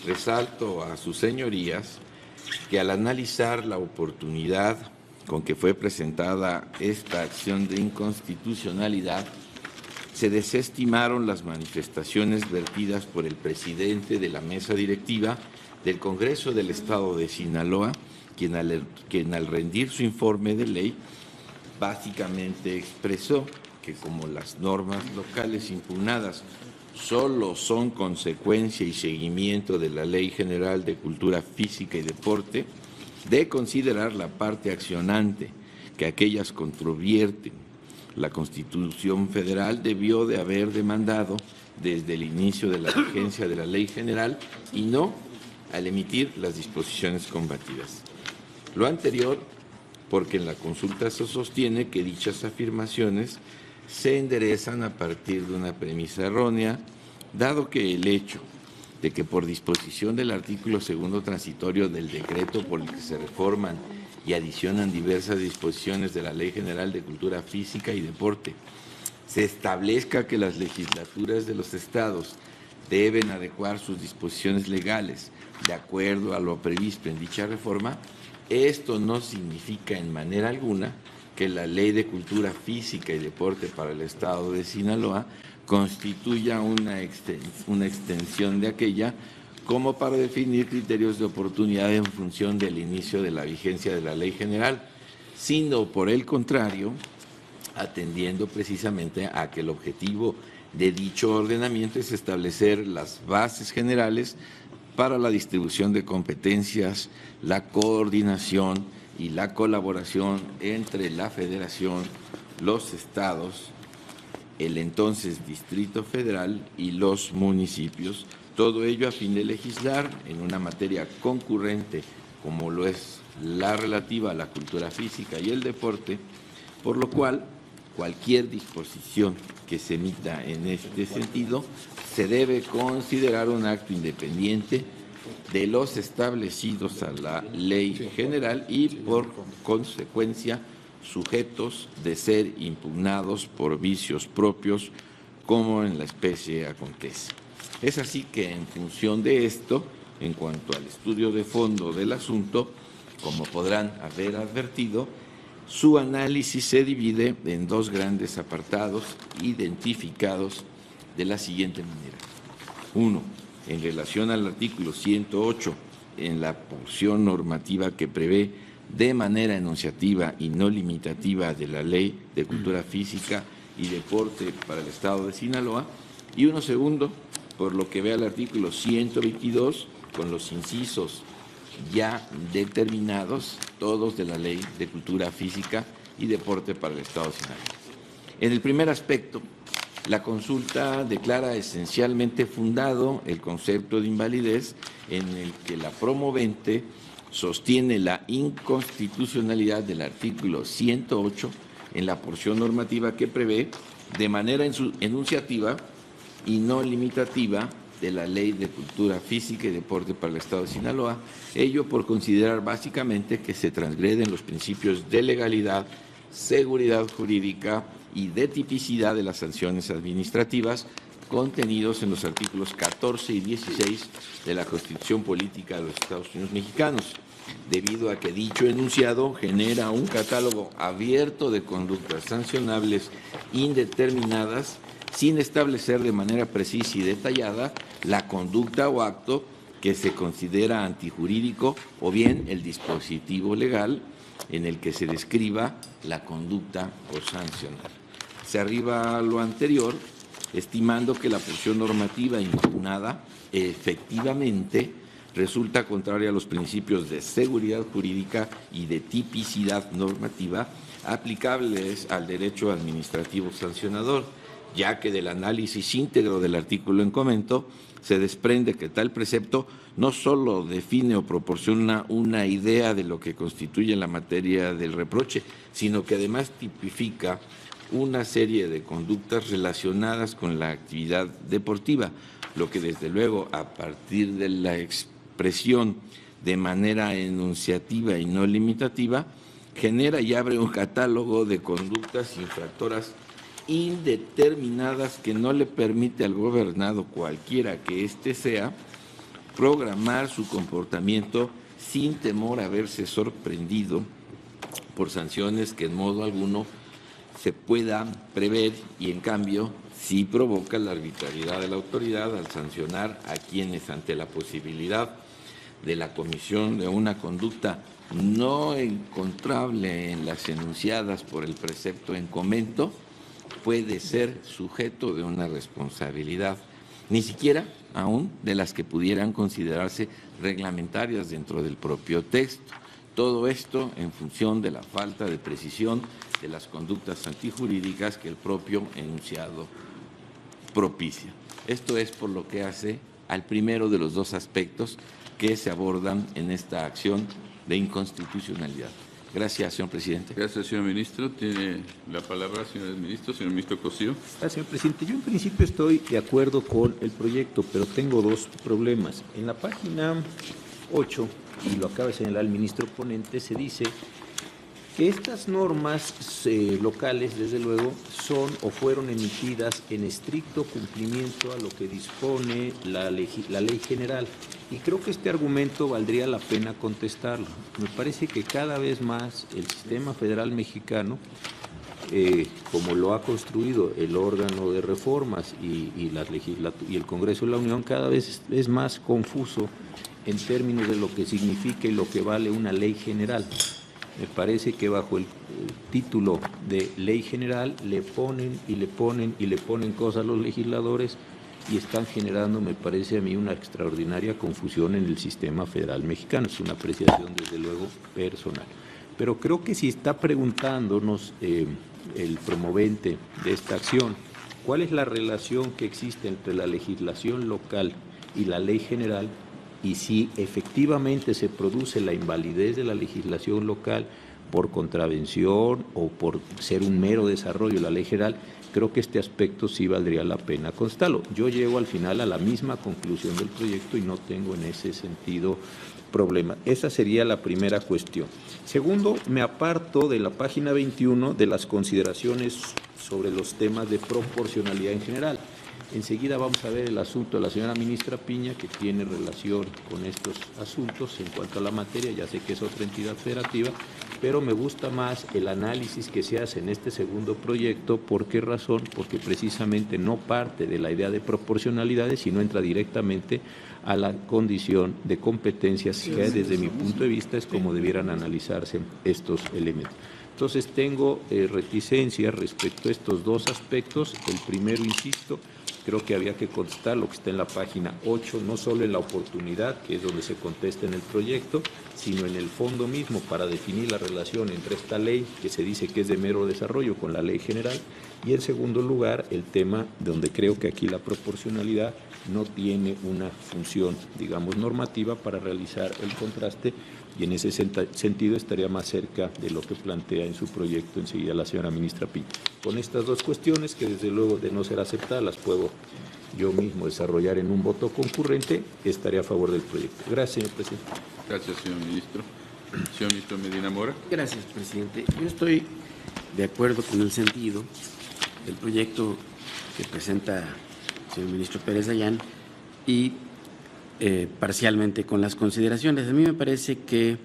resalto a sus señorías que al analizar la oportunidad con que fue presentada esta acción de inconstitucionalidad, se desestimaron las manifestaciones vertidas por el presidente de la mesa directiva del Congreso del Estado de Sinaloa, quien al rendir su informe de ley básicamente expresó que como las normas locales impugnadas solo son consecuencia y seguimiento de la Ley General de Cultura Física y Deporte, de considerar la parte accionante que aquellas controvierten la Constitución Federal, debió de haber demandado desde el inicio de la vigencia de la Ley General y no al emitir las disposiciones combativas. Lo anterior, porque en la consulta se sostiene que dichas afirmaciones se enderezan a partir de una premisa errónea, dado que el hecho de que por disposición del artículo segundo transitorio del decreto por el que se reforman y adicionan diversas disposiciones de la Ley General de Cultura Física y Deporte, se establezca que las legislaturas de los estados deben adecuar sus disposiciones legales de acuerdo a lo previsto en dicha reforma, esto no significa en manera alguna que la Ley de Cultura Física y Deporte para el Estado de Sinaloa constituya una extensión de aquella como para definir criterios de oportunidad en función del inicio de la vigencia de la Ley General, sino por el contrario, atendiendo precisamente a que el objetivo de dicho ordenamiento es establecer las bases generales para la distribución de competencias, la coordinación y la colaboración entre la Federación, los estados, el entonces Distrito Federal y los municipios, todo ello a fin de legislar en una materia concurrente como lo es la relativa a la cultura física y el deporte, por lo cual cualquier disposición que se emita en este sentido se debe considerar un acto independiente de los establecidos a la ley general y por consecuencia sujetos de ser impugnados por vicios propios como en la especie acontece. Es así que en función de esto, en cuanto al estudio de fondo del asunto, como podrán haber advertido, su análisis se divide en dos grandes apartados identificados de la siguiente manera. Uno, en relación al artículo 108, en la porción normativa que prevé de manera enunciativa y no limitativa de la Ley de Cultura Física y Deporte para el Estado de Sinaloa, y uno segundo, por lo que ve al artículo 122, con los incisos ya determinados, todos de la Ley de Cultura Física y Deporte para el Estado de Sinaloa. En el primer aspecto, la consulta declara esencialmente fundado el concepto de invalidez en el que la promovente sostiene la inconstitucionalidad del artículo 108 en la porción normativa que prevé de manera enunciativa y no limitativa de la Ley de Cultura Física y Deporte para el Estado de Sinaloa, ello por considerar básicamente que se transgreden los principios de legalidad, seguridad jurídica y de tipicidad de las sanciones administrativas contenidos en los artículos 14 y 16 de la Constitución Política de los Estados Unidos Mexicanos, debido a que dicho enunciado genera un catálogo abierto de conductas sancionables indeterminadas sin establecer de manera precisa y detallada la conducta o acto que se considera antijurídico o bien el dispositivo legal en el que se describa la conducta por sancionar. Se arriba a lo anterior, estimando que la porción normativa impugnada efectivamente resulta contraria a los principios de seguridad jurídica y de tipicidad normativa aplicables al derecho administrativo sancionador, ya que del análisis íntegro del artículo en comento se desprende que tal precepto no solo define o proporciona una idea de lo que constituye la materia del reproche, sino que además tipifica una serie de conductas relacionadas con la actividad deportiva, lo que desde luego a partir de la expresión de manera enunciativa y no limitativa genera y abre un catálogo de conductas infractoras indeterminadas que no le permite al gobernado, cualquiera que éste sea, programar su comportamiento sin temor a verse sorprendido por sanciones que en modo alguno se puedan prever y en cambio sí provoca la arbitrariedad de la autoridad al sancionar a quienes ante la posibilidad de la comisión de una conducta no encontrable en las enunciadas por el precepto en comento puede ser sujeto de una responsabilidad, ni siquiera aún de las que pudieran considerarse reglamentarias dentro del propio texto. Todo esto en función de la falta de precisión de las conductas antijurídicas que el propio enunciado propicia. Esto es por lo que hace al primero de los dos aspectos que se abordan en esta acción de inconstitucionalidad. Gracias, señor presidente. Gracias, señor ministro. Tiene la palabra, señor ministro Cosío. Gracias, señor presidente. Yo en principio estoy de acuerdo con el proyecto, pero tengo dos problemas. En la página 8, y lo acaba de señalar el ministro ponente, se dice que estas normas locales, desde luego, son o fueron emitidas en estricto cumplimiento a lo que dispone la ley general. Y creo que este argumento valdría la pena contestarlo. Me parece que cada vez más el sistema federal mexicano, como lo ha construido el órgano de reformas y el Congreso de la Unión, cada vez es más confuso en términos de lo que significa y lo que vale una ley general. Me parece que bajo el título de ley general le ponen y le ponen y le ponen cosas a los legisladores y están generando, me parece a mí, una extraordinaria confusión en el sistema federal mexicano. Es una apreciación, desde luego, personal. Pero creo que si está preguntándonos el promovente de esta acción, ¿cuál es la relación que existe entre la legislación local y la ley general? Y si efectivamente se produce la invalidez de la legislación local por contravención o por ser un mero desarrollo de la ley general, creo que este aspecto sí valdría la pena constarlo. Yo llego al final a la misma conclusión del proyecto y no tengo en ese sentido problema. Esa sería la primera cuestión. Segundo, me aparto de la página 21 de las consideraciones sobre los temas de proporcionalidad en general. Enseguida vamos a ver el asunto de la señora ministra Piña, que tiene relación con estos asuntos en cuanto a la materia. Ya sé que es otra entidad federativa, pero me gusta más el análisis que se hace en este segundo proyecto. ¿Por qué razón? Porque precisamente no parte de la idea de proporcionalidades, sino entra directamente a la condición de competencias, que desde mi punto de vista es como debieran analizarse estos elementos. Entonces tengo reticencia respecto a estos dos aspectos. El primero, insisto, Creo que había que contestar lo que está en la página 8, no solo en la oportunidad, que es donde se contesta en el proyecto, sino en el fondo mismo para definir la relación entre esta ley, que se dice que es de mero desarrollo, con la ley general, y en segundo lugar el tema donde creo que aquí la proporcionalidad no tiene una función, digamos, normativa para realizar el contraste, y en ese sentido estaría más cerca de lo que plantea en su proyecto enseguida la señora ministra Pi. Con estas dos cuestiones, que desde luego de no ser aceptadas las puedo yo mismo desarrollar en un voto concurrente, estaré a favor del proyecto. Gracias, señor presidente. Gracias, señor ministro. Señor ministro Medina Mora. Gracias, presidente. Yo estoy de acuerdo con el sentido del proyecto que presenta el señor ministro Pérez Dayán y parcialmente con las consideraciones. A mí me parece que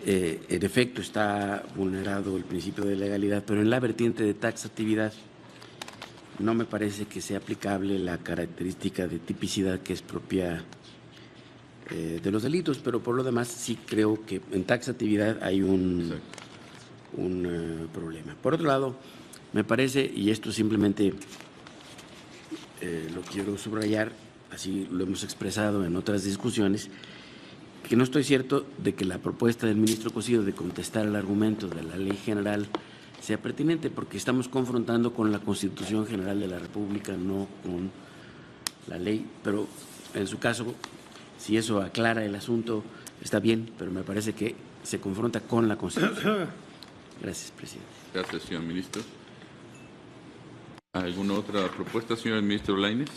en efecto está vulnerado el principio de legalidad, pero en la vertiente de taxatividad no me parece que sea aplicable la característica de tipicidad que es propia de los delitos, pero por lo demás sí creo que en taxatividad hay un problema. Por otro lado, me parece, y esto simplemente lo quiero subrayar, así lo hemos expresado en otras discusiones, que no estoy cierto de que la propuesta del ministro Cosío de contestar el argumento de la ley general sea pertinente, porque estamos confrontando con la Constitución General de la República, no con la ley, pero en su caso, si eso aclara el asunto, está bien, pero me parece que se confronta con la Constitución. Gracias, presidente. Gracias, señor ministro. ¿Alguna otra propuesta, señor ministro Lainez?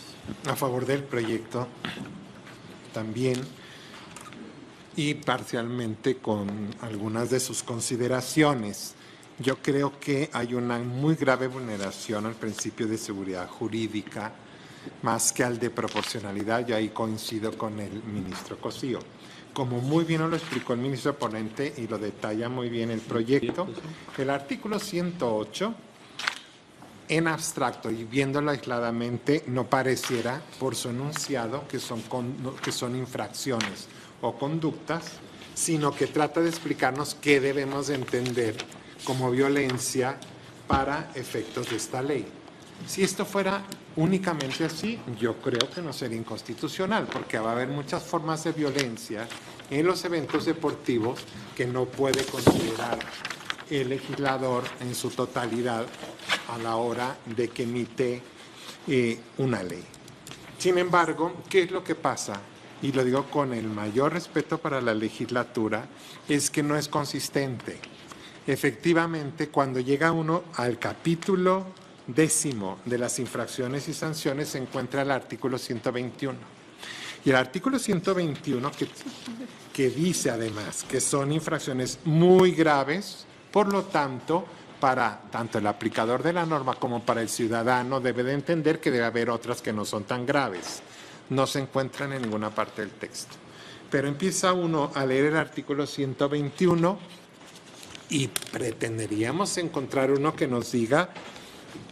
A favor del proyecto también, y parcialmente con algunas de sus consideraciones. Yo creo que hay una muy grave vulneración al principio de seguridad jurídica, más que al de proporcionalidad. Yo ahí coincido con el ministro Cosío. Como muy bien nos lo explicó el ministro ponente y lo detalla muy bien el proyecto, el artículo 108, en abstracto y viéndolo aisladamente, no pareciera, por su enunciado, que son infracciones o conductas, sino que trata de explicarnos qué debemos entender como violencia para efectos de esta ley. Si esto fuera únicamente así, yo creo que no sería inconstitucional, porque va a haber muchas formas de violencia en los eventos deportivos que no puede considerar el legislador en su totalidad a la hora de que emite una ley. Sin embargo, ¿qué es lo que pasa? Y lo digo con el mayor respeto para la legislatura, es que no es consistente. Efectivamente, cuando llega uno al capítulo 10º de las infracciones y sanciones, se encuentra el artículo 121. Y el artículo 121 que dice además que son infracciones muy graves, por lo tanto, para tanto el aplicador de la norma como para el ciudadano debe de entender que debe haber otras que no son tan graves. No se encuentran en ninguna parte del texto. Pero empieza uno a leer el artículo 121 y pretenderíamos encontrar uno que nos diga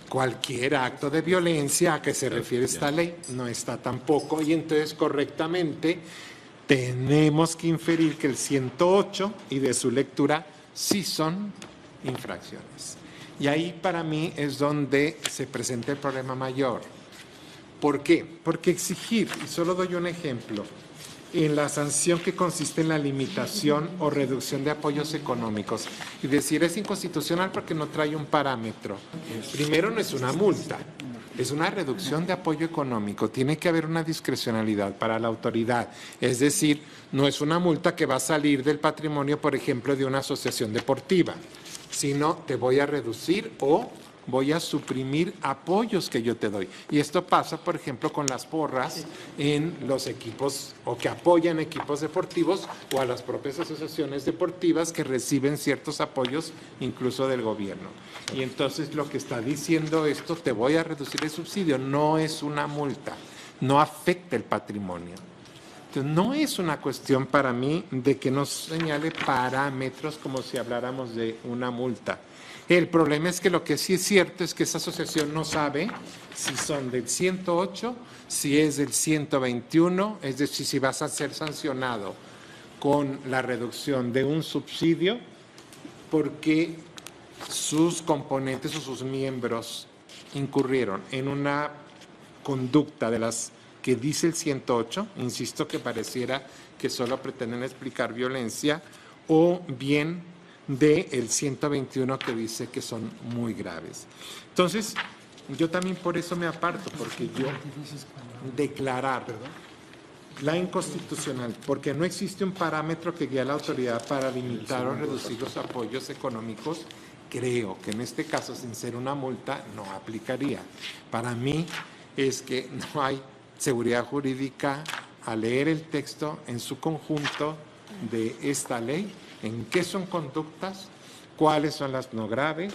cualquier acto de violencia a que se refiere esta ley. No está tampoco, y entonces correctamente tenemos que inferir que el 108 y de su lectura sí son infracciones. Y ahí para mí es donde se presenta el problema mayor. ¿Por qué? Porque exigir, y solo doy un ejemplo, en la sanción que consiste en la limitación o reducción de apoyos económicos, y decir es inconstitucional porque no trae un parámetro. Primero, no es una multa, es una reducción de apoyo económico. Tiene que haber una discrecionalidad para la autoridad. Es decir, no es una multa que va a salir del patrimonio, por ejemplo, de una asociación deportiva, sino te voy a reducir o voy a suprimir apoyos que yo te doy. Y esto pasa, por ejemplo, con las porras en los equipos o que apoyan equipos deportivos o a las propias asociaciones deportivas que reciben ciertos apoyos incluso del gobierno. Y entonces lo que está diciendo esto, te voy a reducir el subsidio, no es una multa, no afecta el patrimonio. Entonces, no es una cuestión para mí de que nos señale parámetros como si habláramos de una multa. El problema es que lo que sí es cierto es que esa asociación no sabe si son del 108, si es del 121, es decir, si vas a ser sancionado con la reducción de un subsidio porque sus componentes o sus miembros incurrieron en una conducta de las que dice el 108, insisto que pareciera que solo pretenden explicar violencia, o bien del 121 que dice que son muy graves. Entonces, yo también por eso me aparto, porque yo declarar la inconstitucional, porque no existe un parámetro que guíe a la autoridad para limitar o reducir los apoyos económicos, creo que en este caso, sin ser una multa, no aplicaría. Para mí es que no hay seguridad jurídica al leer el texto en su conjunto de esta ley, en qué son conductas, cuáles son las no graves.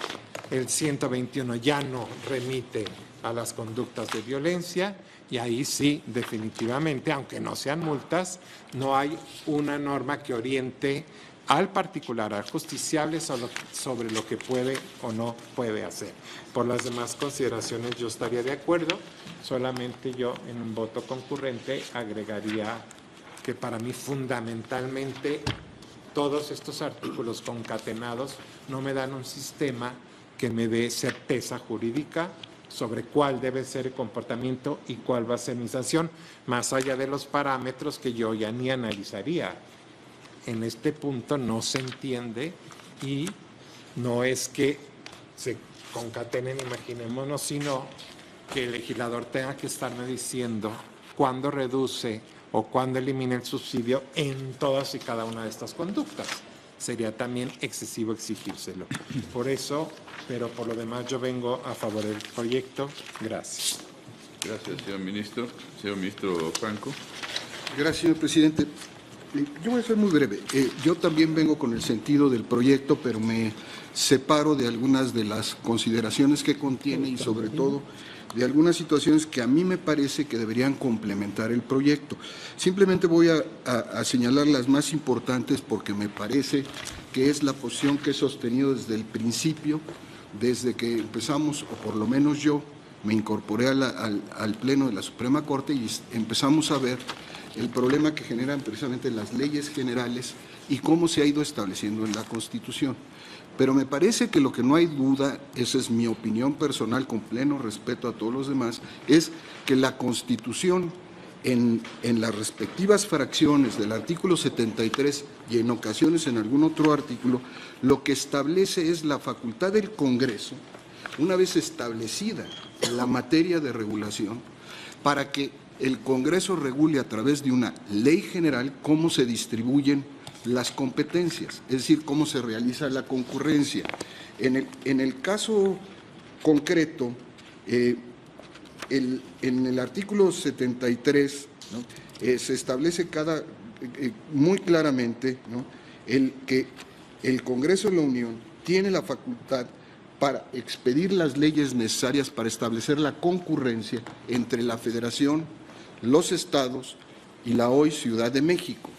El 121 ya no remite a las conductas de violencia y ahí sí, definitivamente, aunque no sean multas, no hay una norma que oriente al particular, al justiciable, sobre lo que puede o no puede hacer. Por las demás consideraciones yo estaría de acuerdo, solamente yo en un voto concurrente agregaría que para mí fundamentalmente todos estos artículos concatenados no me dan un sistema que me dé certeza jurídica sobre cuál debe ser el comportamiento y cuál va a ser mi sanción, más allá de los parámetros que yo ya ni analizaría. En este punto no se entiende y no es que se concatenen, imaginémonos, sino que el legislador tenga que estarme diciendo cuándo reduce o cuándo elimina el subsidio en todas y cada una de estas conductas. Sería también excesivo exigírselo. Por eso, pero por lo demás yo vengo a favor del proyecto. Gracias. Gracias, señor ministro. Señor ministro Franco. Gracias, señor presidente. Yo voy a ser muy breve. Yo también vengo con el sentido del proyecto, pero me separo de algunas de las consideraciones que contiene y sobre todo de algunas situaciones que a mí me parece que deberían complementar el proyecto. Simplemente voy a señalar las más importantes porque me parece que es la posición que he sostenido desde el principio, desde que empezamos, o por lo menos yo, me incorporé al Pleno de la Suprema Corte y empezamos a ver el problema que generan precisamente las leyes generales y cómo se ha ido estableciendo en la Constitución. Pero me parece que lo que no hay duda, esa es mi opinión personal con pleno respeto a todos los demás, es que la Constitución en las respectivas fracciones del artículo 73 y en ocasiones en algún otro artículo, lo que establece es la facultad del Congreso, una vez establecida la materia de regulación, para que el Congreso regule a través de una ley general cómo se distribuyen las competencias, es decir, cómo se realiza la concurrencia. En el caso concreto, en el artículo 73, ¿no?, se establece muy claramente, ¿no?, que el Congreso de la Unión tiene la facultad para expedir las leyes necesarias para establecer la concurrencia entre la Federación, los estados y la hoy Ciudad de México.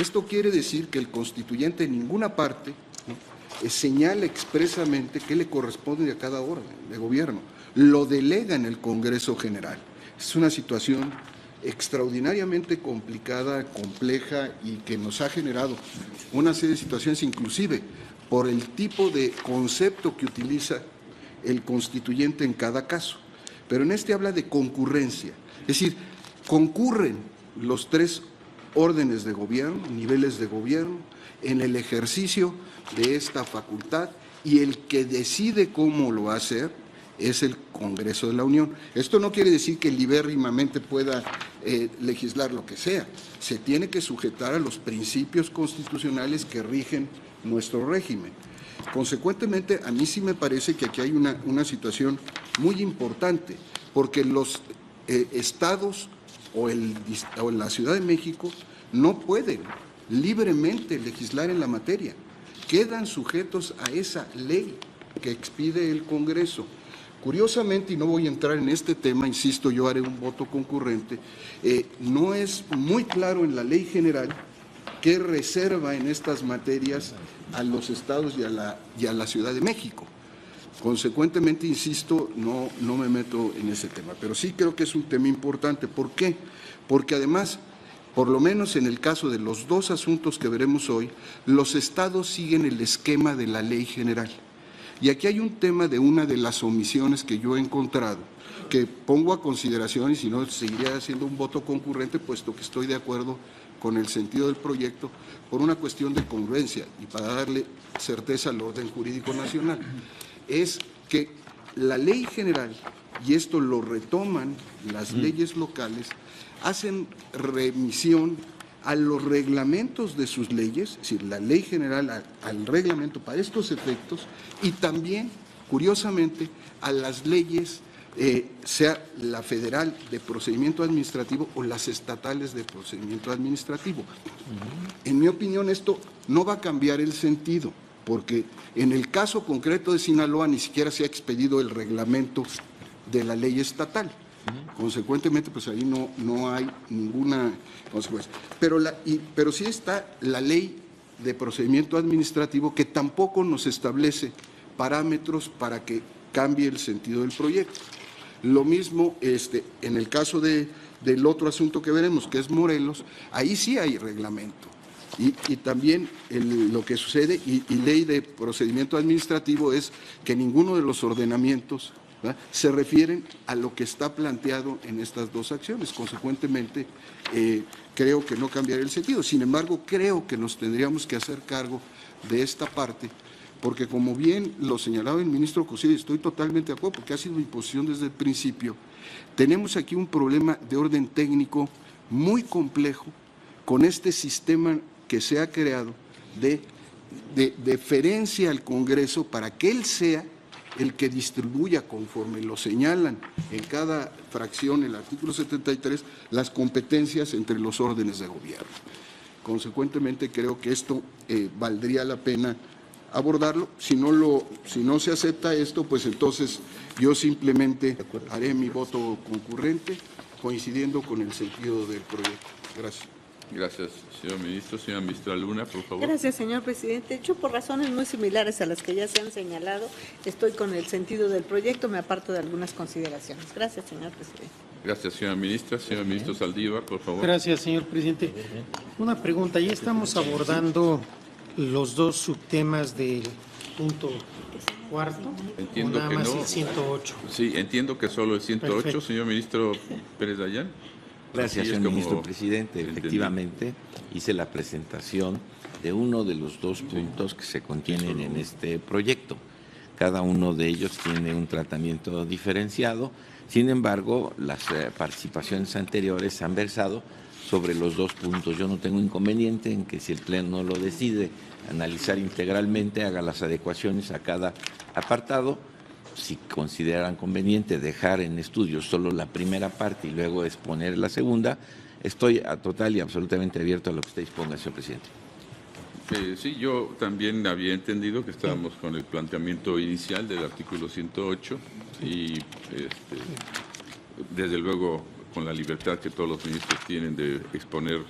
Esto quiere decir que el constituyente en ninguna parte, ¿no?, señala expresamente qué le corresponde a cada orden de gobierno. Lo delega en el Congreso General. Es una situación extraordinariamente complicada, compleja y que nos ha generado una serie de situaciones, inclusive por el tipo de concepto que utiliza el constituyente en cada caso. Pero en este habla de concurrencia, es decir, concurren los tres órdenes de gobierno, niveles de gobierno, en el ejercicio de esta facultad y el que decide cómo lo va a hacer es el Congreso de la Unión. Esto no quiere decir que libérrimamente pueda legislar lo que sea, se tiene que sujetar a los principios constitucionales que rigen nuestro régimen. Consecuentemente, a mí sí me parece que aquí hay una situación muy importante, porque los estados o la Ciudad de México no pueden libremente legislar en la materia, quedan sujetos a esa ley que expide el Congreso. Curiosamente, y no voy a entrar en este tema, insisto, yo haré un voto concurrente, no es muy claro en la ley general qué reserva en estas materias a los estados y a la Ciudad de México. Consecuentemente, insisto, no me meto en ese tema, pero sí creo que es un tema importante. ¿Por qué? Porque además, por lo menos en el caso de los dos asuntos que veremos hoy, los estados siguen el esquema de la ley general. Y aquí hay un tema de una de las omisiones que yo he encontrado, que pongo a consideración, y si no seguiría haciendo un voto concurrente, puesto que estoy de acuerdo con el sentido del proyecto por una cuestión de congruencia y para darle certeza al orden jurídico nacional. Es que la ley general, y esto lo retoman las leyes locales, hacen remisión a los reglamentos de sus leyes, es decir, la ley general al reglamento para estos efectos, y también, curiosamente, a las leyes, sea la federal de procedimiento administrativo o las estatales de procedimiento administrativo. En mi opinión, esto no va a cambiar el sentido, porque en el caso concreto de Sinaloa ni siquiera se ha expedido el reglamento de la ley estatal. Consecuentemente, pues ahí no hay ninguna consecuencia. Pero sí está la ley de procedimiento administrativo, que tampoco nos establece parámetros para que cambie el sentido del proyecto. Lo mismo en el caso del otro asunto que veremos, que es Morelos, ahí sí hay reglamento. Y también lo que sucede, y ley de procedimiento administrativo, es que ninguno de los ordenamientos, ¿verdad?, se refieren a lo que está planteado en estas dos acciones. Consecuentemente, creo que no cambiaría el sentido. Sin embargo, creo que nos tendríamos que hacer cargo de esta parte, porque como bien lo señalaba el ministro Cosío, estoy totalmente de acuerdo, porque ha sido mi posición desde el principio, tenemos aquí un problema de orden técnico muy complejo con este sistema que se ha creado de deferencia al Congreso para que él sea el que distribuya, conforme lo señalan en cada fracción, el artículo 73, las competencias entre los órdenes de gobierno. Consecuentemente, creo que esto valdría la pena abordarlo. Si no se acepta esto, pues entonces yo simplemente haré mi voto concurrente, coincidiendo con el sentido del proyecto. Gracias. Gracias, señor ministro. Señora ministra Luna, por favor. Gracias, señor presidente. Yo, por razones muy similares a las que ya se han señalado, estoy con el sentido del proyecto, me aparto de algunas consideraciones. Gracias, señor presidente. Gracias, señora ministra. Señor ministro Saldívar, por favor. Gracias, señor presidente. Una pregunta. Ya estamos abordando los dos subtemas del punto cuarto. Entiendo nada que más no. el 108. Sí, entiendo que solo el 108, Perfecto. Señor ministro Pérez Dayán. Gracias, Así es señor como ministro presidente. entendí. Efectivamente, hice la presentación de uno de los dos puntos que se contienen en este proyecto. Cada uno de ellos tiene un tratamiento diferenciado. Sin embargo, las participaciones anteriores han versado sobre los dos puntos. Yo no tengo inconveniente en que, si el Pleno lo decide analizar integralmente, haga las adecuaciones a cada apartado. Si consideran conveniente dejar en estudio solo la primera parte y luego exponer la segunda, estoy total y absolutamente abierto a lo que usted disponga, señor presidente. Sí, yo también había entendido que estábamos con el planteamiento inicial del artículo 108 y desde luego con la libertad que todos los ministros tienen de exponer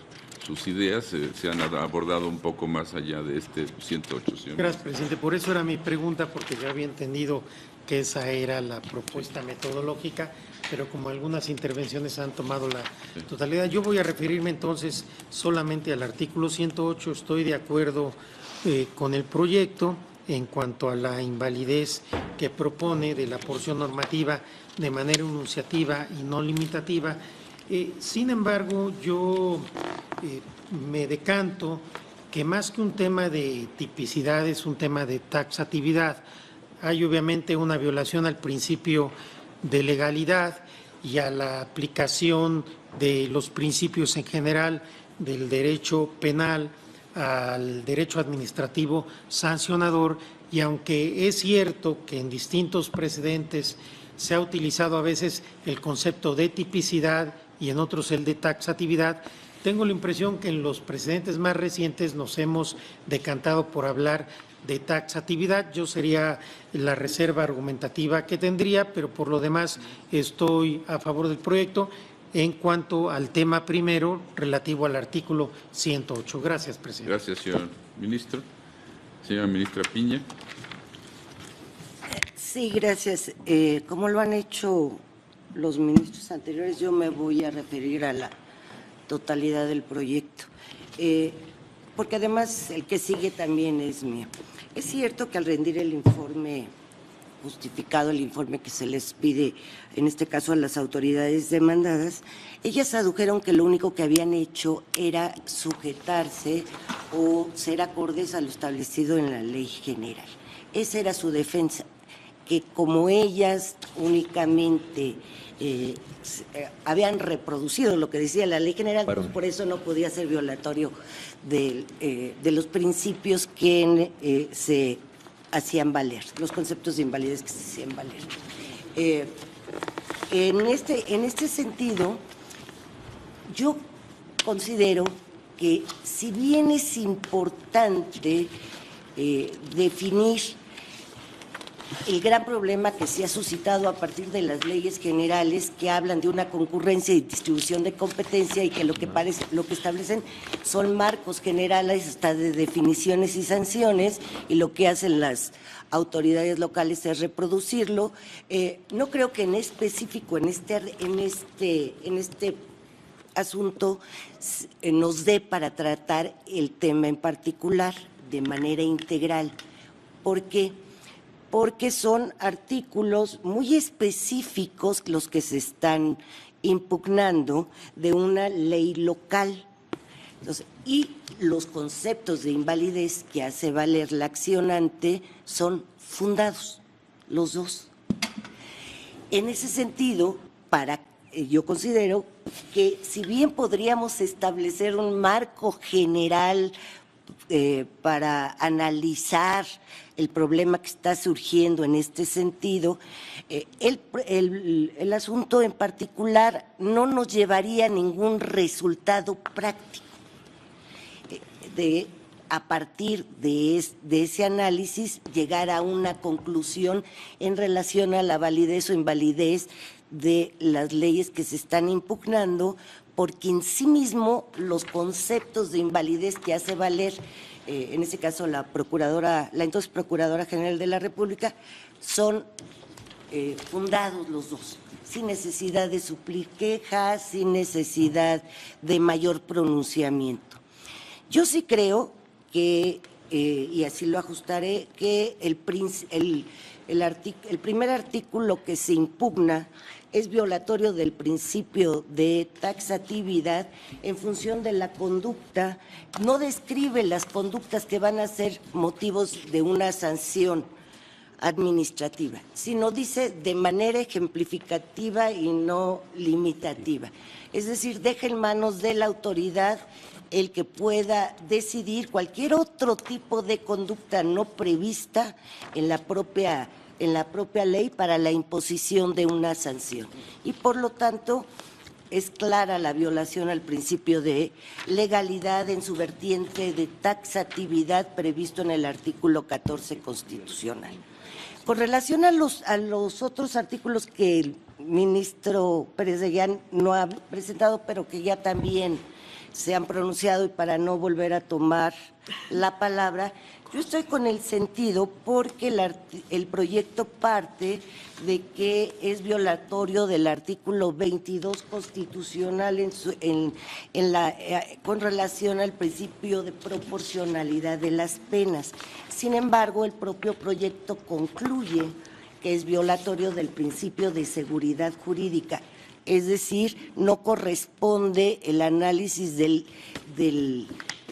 sus ideas, se han abordado un poco más allá de este 108, señor. Gracias, presidente. Por eso era mi pregunta, porque yo había entendido que esa era la propuesta metodológica, pero como algunas intervenciones han tomado la totalidad, yo voy a referirme entonces solamente al artículo 108. Estoy de acuerdo con el proyecto en cuanto a la invalidez que propone de la porción normativa de manera enunciativa y no limitativa. Sin embargo, yo me decanto que más que un tema de tipicidad es un tema de taxatividad. Hay obviamente una violación al principio de legalidad y a la aplicación de los principios en general del derecho penal al derecho administrativo sancionador, y aunque es cierto que en distintos precedentes se ha utilizado a veces el concepto de tipicidad y en otros el de taxatividad, tengo la impresión que en los precedentes más recientes nos hemos decantado por hablar de taxatividad. Yo sería la reserva argumentativa que tendría, pero por lo demás estoy a favor del proyecto en cuanto al tema primero relativo al artículo 108. Gracias, presidente. Gracias, señor ministro. Señora ministra Piña. Sí, gracias. Como lo han hecho los ministros anteriores, yo me voy a referir a la totalidad del proyecto, porque además el que sigue también es mío. Es cierto que al rendir el informe justificado el informe que se les pide, en este caso a las autoridades demandadas, ellas adujeron que lo único que habían hecho era sujetarse o ser acordes a lo establecido en la ley general. Esa era su defensa, que como ellas únicamente habían reproducido lo que decía la ley general, pues por eso no podía ser violatorio de los principios que se hacían valer, los conceptos de invalidez que se hacían valer. En este sentido, yo considero que si bien es importante definir el gran problema que se ha suscitado a partir de las leyes generales que hablan de una concurrencia y distribución de competencia y que lo que establecen son marcos generales hasta de definiciones y sanciones, y lo que hacen las autoridades locales es reproducirlo. No creo que en específico en este asunto nos dé para tratar el tema en particular de manera integral. ¿Por qué? Porque son artículos muy específicos los que se están impugnando de una ley local. Entonces, y los conceptos de invalidez que hace valer la accionante son fundados, los dos. En ese sentido, yo considero que si bien podríamos establecer un marco general para analizar el problema que está surgiendo en este sentido, el asunto en particular no nos llevaría a ningún resultado práctico. A partir de ese análisis, llegar a una conclusión en relación a la validez o invalidez de las leyes que se están impugnando, porque en sí mismo los conceptos de invalidez que hace valer, en este caso la entonces Procuradora General de la República, son fundados los dos, sin necesidad de suplir quejas, sin necesidad de mayor pronunciamiento. Yo sí creo que, y así lo ajustaré, que el primer artículo que se impugna es violatorio del principio de taxatividad en función de la conducta, no describe las conductas que van a ser motivos de una sanción administrativa, sino dice de manera ejemplificativa y no limitativa. Es decir, deja en manos de la autoridad el que pueda decidir cualquier otro tipo de conducta no prevista en la propia ley para la imposición de una sanción. Y por lo tanto, es clara la violación al principio de legalidad en su vertiente de taxatividad previsto en el artículo 14 constitucional. Con relación a los otros artículos que el ministro Pérez Dayán no ha presentado, pero que ya también se han pronunciado, y para no volver a tomar la palabra, yo estoy con el sentido porque el proyecto parte de que es violatorio del artículo 22 constitucional con relación al principio de proporcionalidad de las penas. Sin embargo, el propio proyecto concluye que es violatorio del principio de seguridad jurídica. Es decir, no corresponde el análisis del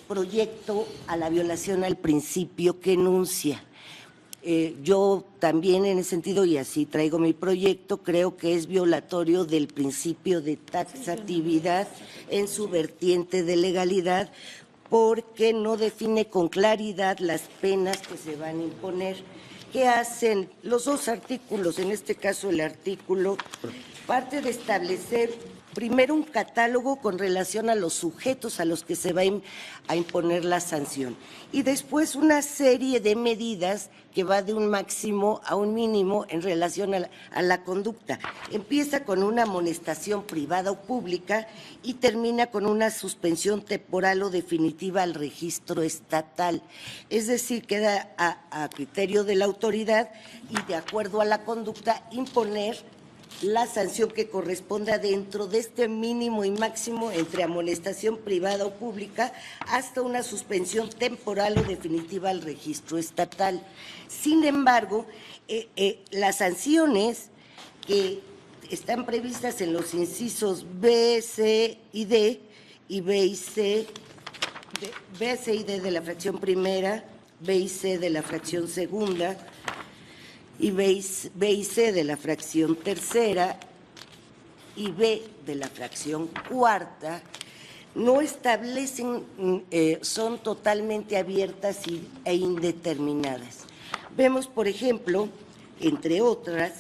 proyecto a la violación al principio que enuncia. Yo también en ese sentido, y así traigo mi proyecto, creo que es violatorio del principio de taxatividad en su vertiente de legalidad, porque no define con claridad las penas que se van a imponer. ¿Qué hacen los dos artículos? En este caso, el artículo parte de establecer primero un catálogo con relación a los sujetos a los que se va a imponer la sanción y después una serie de medidas que va de un máximo a un mínimo en relación a la conducta. Empieza con una amonestación privada o pública y termina con una suspensión temporal o definitiva al registro estatal. Es decir, queda a criterio de la autoridad y de acuerdo a la conducta imponer la sanción que corresponda dentro de este mínimo y máximo entre amonestación privada o pública hasta una suspensión temporal o definitiva al registro estatal. Sin embargo, las sanciones que están previstas en los incisos B, C y D, y B y C, B, C y D de la fracción primera, B y C de la fracción segunda, y B y C de la fracción tercera y B de la fracción cuarta, no establecen, son totalmente abiertas e indeterminadas. Vemos, por ejemplo, entre otras,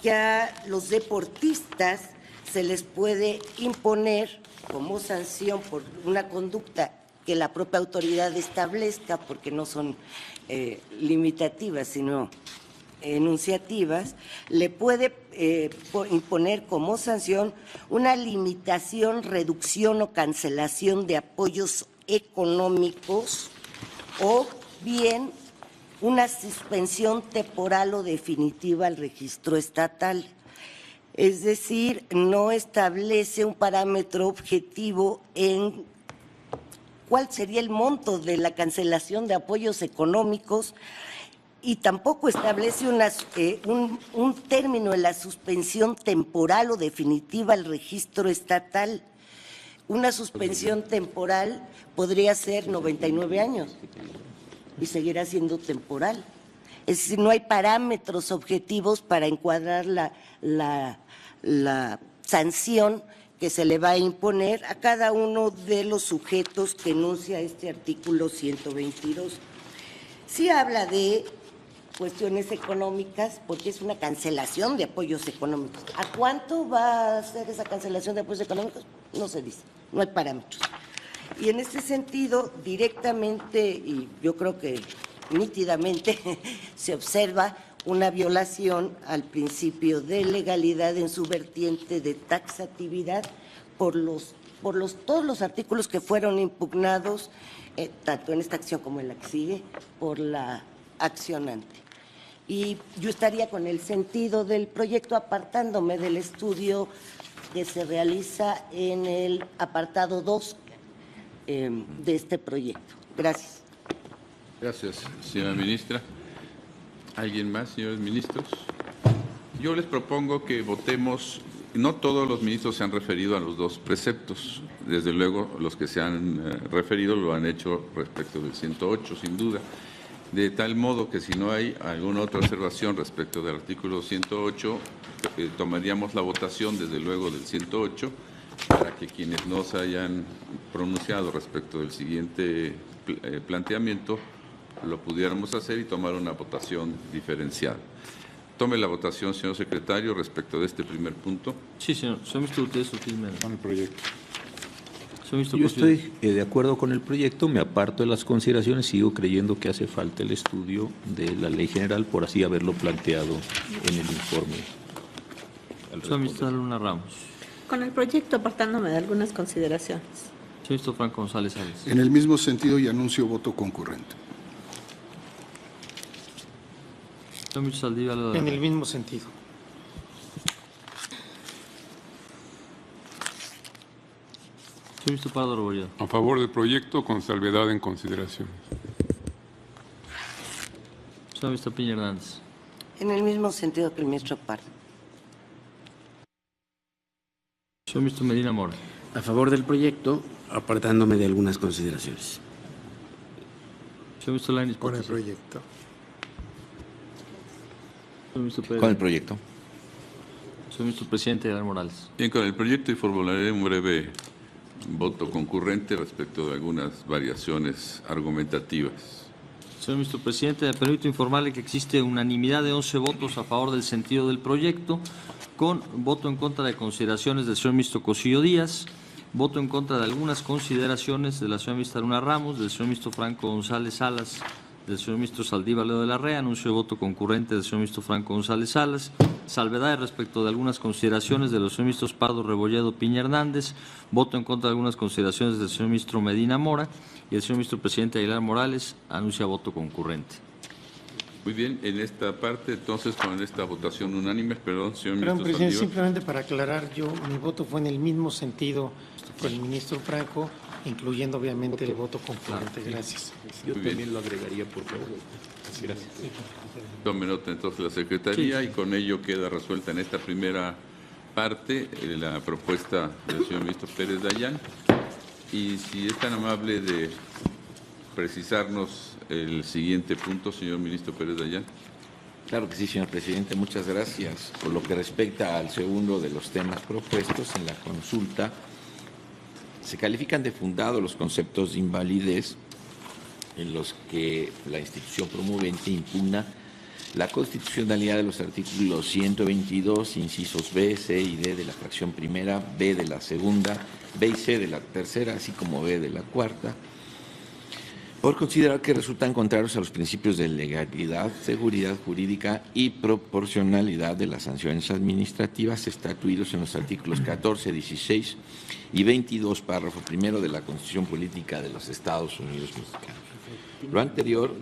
que a los deportistas se les puede imponer como sanción por una conducta que la propia autoridad establezca, porque no son limitativas, sino enunciativas, le puede imponer como sanción una limitación, reducción o cancelación de apoyos económicos o bien una suspensión temporal o definitiva al registro estatal. Es decir, no establece un parámetro objetivo en cuál sería el monto de la cancelación de apoyos económicos y tampoco establece un término en la suspensión temporal o definitiva al registro estatal. Una suspensión temporal podría ser 99 años y seguirá siendo temporal. Es decir, no hay parámetros objetivos para encuadrar la sanción que se le va a imponer a cada uno de los sujetos que enuncia este artículo 122. Sí habla de cuestiones económicas, porque es una cancelación de apoyos económicos. ¿A cuánto va a ser esa cancelación de apoyos económicos? No se dice, no hay parámetros. Y en este sentido, directamente, y yo creo que nítidamente, se observa una violación al principio de legalidad en su vertiente de taxatividad por todos los artículos que fueron impugnados, tanto en esta acción como en la que sigue, por la accionante. Y yo estaría con el sentido del proyecto apartándome del estudio que se realiza en el apartado 2 de este proyecto. Gracias. Gracias, señora ministra. ¿Alguien más, señores ministros? Yo les propongo que votemos. No todos los ministros se han referido a los dos preceptos. Desde luego, los que se han referido lo han hecho respecto del 108, sin duda. De tal modo que si no hay alguna otra observación respecto del artículo 108, tomaríamos la votación, desde luego, del 108, para que quienes no se hayan pronunciado respecto del siguiente planteamiento, lo pudiéramos hacer y tomar una votación diferenciada. Tome la votación, señor secretario, respecto de este primer punto. Sí, señor. Señor ministro, usted sutilmente. Con el proyecto. Yo estoy de acuerdo con el proyecto, me aparto de las consideraciones, sigo creyendo que hace falta el estudio de la ley general, por así haberlo planteado en el informe. Señor ministro Luna Ramos. Con el proyecto, apartándome de algunas consideraciones. Señor ministro Franco González Salas. En el mismo sentido y anuncio voto concurrente. Señor ministro Saldívar de la En el mismo sentido. Señor ministro Pardo Rebolledo. A favor del proyecto con salvedad en consideración. Señor ministro Piña Hernández. En el mismo sentido que el ministro Pardo. Señor ministro Medina Mora. A favor del proyecto, apartándome de algunas consideraciones. Señor ministro Lainez. Con el proyecto. Señor ministro Pérez. Con el proyecto. Señor ministro presidente Aguilar Morales. Bien, con el proyecto y formularé un breve voto concurrente respecto de algunas variaciones argumentativas. Señor ministro presidente, me permito informarle que existe unanimidad de 11 votos a favor del sentido del proyecto, con voto en contra de consideraciones del señor ministro Cosío Díaz, voto en contra de algunas consideraciones de la señora ministra Luna Ramos, del señor ministro Franco González Salas, del señor ministro Saldívar Leo de la Rea, anuncio de voto concurrente del señor ministro Franco González Salas, salvedades respecto de algunas consideraciones de los señores ministros Pardo Rebolledo Piña Hernández, voto en contra de algunas consideraciones del señor ministro Medina Mora y el señor ministro presidente Aguilar Morales anuncia voto concurrente. Muy bien, en esta parte, entonces, con esta votación unánime, perdón, señor ministro Presidente, Saldívar. simplemente para aclarar, mi voto fue en el mismo sentido que el ministro Franco, incluyendo obviamente el voto concluyente. Gracias. Yo también lo agregaría, por favor. Gracias. Tome nota entonces la Secretaría y con ello queda resuelta en esta primera parte la propuesta del señor ministro Pérez Dayán. Y si es tan amable de precisarnos el siguiente punto, señor ministro Pérez Dayán. Claro que sí, señor presidente. Muchas gracias. Por lo que respecta al segundo de los temas propuestos en la consulta, se califican de fundado los conceptos de invalidez en los que la institución promovente impugna la constitucionalidad de los artículos 122, incisos B, C y D de la fracción primera, B de la segunda, B y C de la tercera, así como B de la cuarta, por considerar que resultan contrarios a los principios de legalidad, seguridad jurídica y proporcionalidad de las sanciones administrativas estatuidos en los artículos 14, 16 y 22, párrafo primero de la Constitución Política de los Estados Unidos Mexicanos. Lo anterior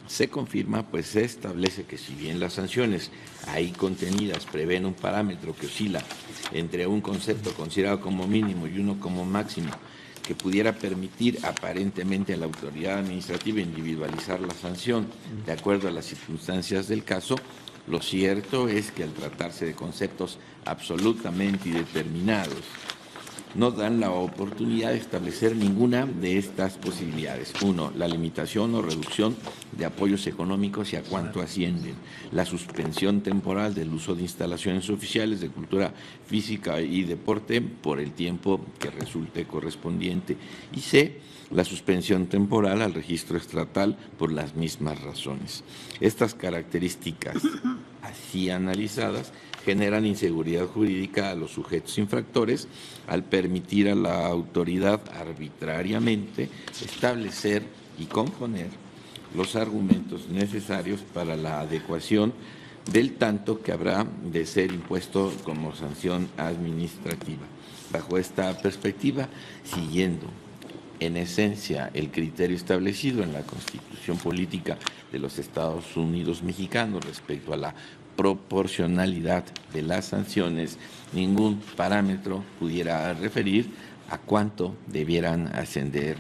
se confirma, pues se establece que si bien las sanciones ahí contenidas prevén un parámetro que oscila entre un concepto considerado como mínimo y uno como máximo, que pudiera permitir aparentemente a la autoridad administrativa individualizar la sanción de acuerdo a las circunstancias del caso, lo cierto es que al tratarse de conceptos absolutamente indeterminados, no dan la oportunidad de establecer ninguna de estas posibilidades. 1. La limitación o reducción de apoyos económicos y a cuánto ascienden. La suspensión temporal del uso de instalaciones oficiales de cultura física y deporte por el tiempo que resulte correspondiente. Y C. La suspensión temporal al registro estatal por las mismas razones. Estas características, así analizadas, generan inseguridad jurídica a los sujetos infractores al permitir a la autoridad arbitrariamente establecer y componer los argumentos necesarios para la adecuación del tanto que habrá de ser impuesto como sanción administrativa. Bajo esta perspectiva, siguiendo en esencia el criterio establecido en la Constitución Política de los Estados Unidos Mexicanos respecto a la proporcionalidad de las sanciones, ningún parámetro pudiera referir a cuánto debieran ascender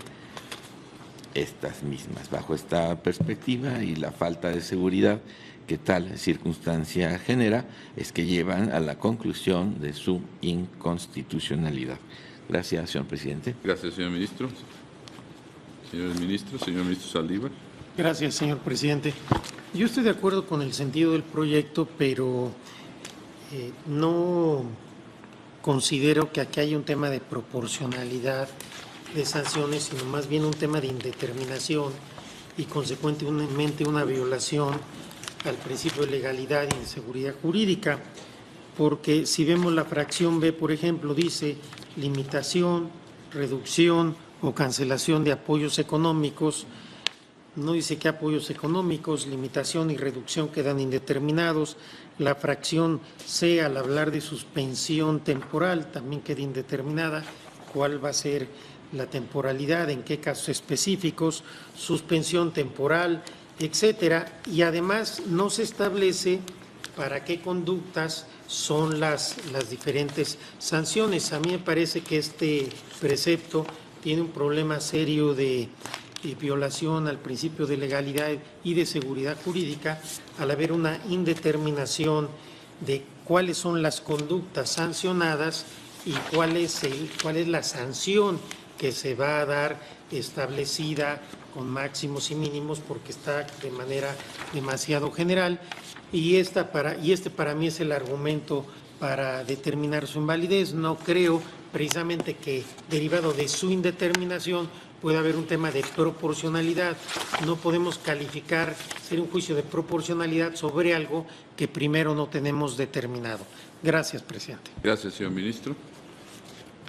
estas mismas. Bajo esta perspectiva y la falta de seguridad que tal circunstancia genera, es que llevan a la conclusión de su inconstitucionalidad. Gracias, señor presidente. Gracias, señor ministro. Señor ministro Saldívar. Gracias, señor presidente. Yo estoy de acuerdo con el sentido del proyecto, pero no considero que aquí haya un tema de proporcionalidad de sanciones, sino más bien un tema de indeterminación y consecuentemente una violación al principio de legalidad y de seguridad jurídica, porque si vemos la fracción B, por ejemplo, dice limitación, reducción o cancelación de apoyos económicos. No dice qué apoyos económicos, limitación y reducción quedan indeterminados. La fracción C, al hablar de suspensión temporal, también queda indeterminada. ¿Cuál va a ser la temporalidad? ¿En qué casos específicos? Suspensión temporal, etcétera. Y además no se establece para qué conductas son las diferentes sanciones. A mí me parece que este precepto tiene un problema serio de violación al principio de legalidad y de seguridad jurídica al haber una indeterminación de cuáles son las conductas sancionadas y cuál es la sanción que se va a dar establecida con máximos y mínimos, porque está de manera demasiado general y este para mí es el argumento para determinar su invalidez. No creo precisamente que derivado de su indeterminación puede haber un tema de proporcionalidad. No podemos calificar, hacer un juicio de proporcionalidad sobre algo que primero no tenemos determinado. Gracias, presidente. Gracias, señor ministro.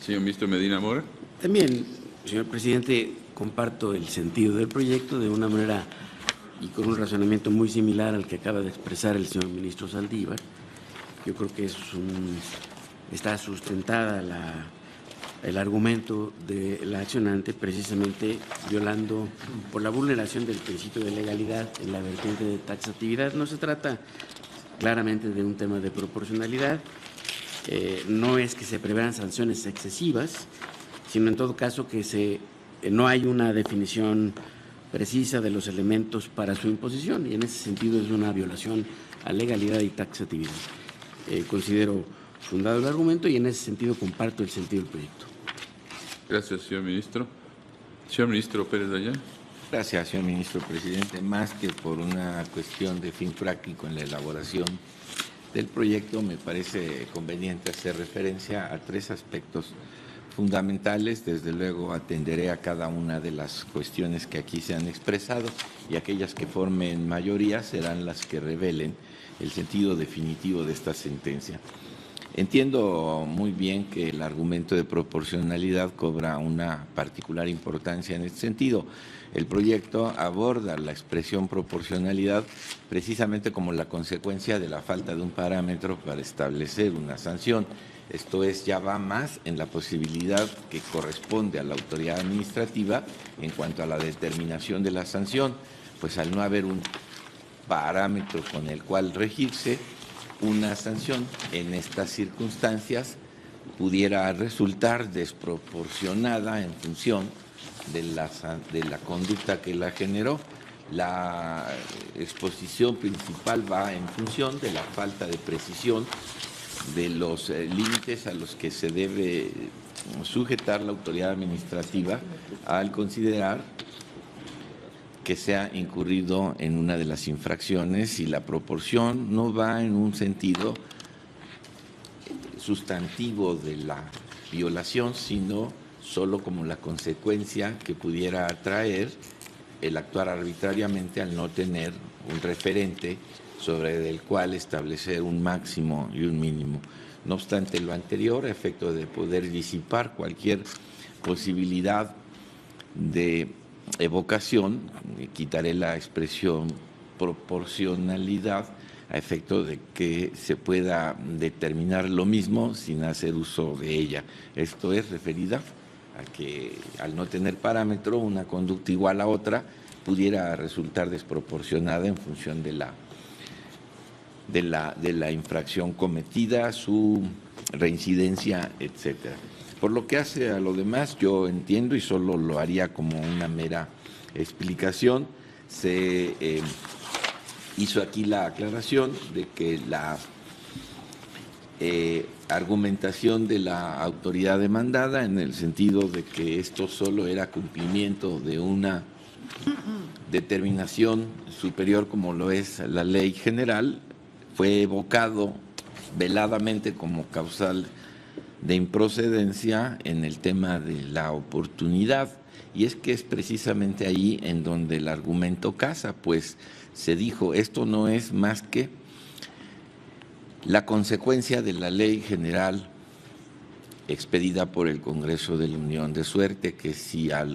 Señor ministro Medina Mora. También, señor presidente, comparto el sentido del proyecto de una manera y con un razonamiento muy similar al que acaba de expresar el señor ministro Saldívar. Yo creo que está sustentada el argumento de la accionante, precisamente violando por la vulneración del principio de legalidad en la vertiente de taxatividad. No se trata claramente de un tema de proporcionalidad, no es que se prevean sanciones excesivas, sino en todo caso que no hay una definición precisa de los elementos para su imposición, y en ese sentido es una violación a legalidad y taxatividad. Considero fundado el argumento y en ese sentido comparto el sentido del proyecto. Gracias, señor ministro. Señor ministro Pérez Dayán. Gracias, señor ministro presidente. Más que por una cuestión de fin práctico en la elaboración del proyecto, me parece conveniente hacer referencia a 3 aspectos fundamentales. Desde luego atenderé a cada una de las cuestiones que aquí se han expresado y aquellas que formen mayoría serán las que revelen el sentido definitivo de esta sentencia. Entiendo muy bien que el argumento de proporcionalidad cobra una particular importancia en este sentido. El proyecto aborda la expresión proporcionalidad precisamente como la consecuencia de la falta de un parámetro para establecer una sanción. Esto es, ya va más en la posibilidad que corresponde a la autoridad administrativa en cuanto a la determinación de la sanción, pues al no haber un parámetro con el cual regirse, una sanción en estas circunstancias pudiera resultar desproporcionada en función de la conducta que la generó. La exposición principal va en función de la falta de precisión de los límites a los que se debe sujetar la autoridad administrativa al considerar que se ha incurrido en una de las infracciones, y la proporción no va en un sentido sustantivo de la violación, sino solo como la consecuencia que pudiera traer el actuar arbitrariamente al no tener un referente sobre el cual establecer un máximo y un mínimo. No obstante lo anterior, a efecto de poder disipar cualquier posibilidad de evocación, quitaré la expresión proporcionalidad a efecto de que se pueda determinar lo mismo sin hacer uso de ella. Esto es referida a que al no tener parámetro, una conducta igual a otra pudiera resultar desproporcionada en función de la infracción cometida, su reincidencia, etcétera. Por lo que hace a lo demás, yo entiendo y solo lo haría como una mera explicación. Se hizo aquí la aclaración de que la argumentación de la autoridad demandada, en el sentido de que esto solo era cumplimiento de una determinación superior como lo es la ley general, fue evocado veladamente como causal de improcedencia en el tema de la oportunidad, y es que es precisamente ahí en donde el argumento casa, pues se dijo, esto no es más que la consecuencia de la ley general expedida por el Congreso de la Unión, de suerte que si a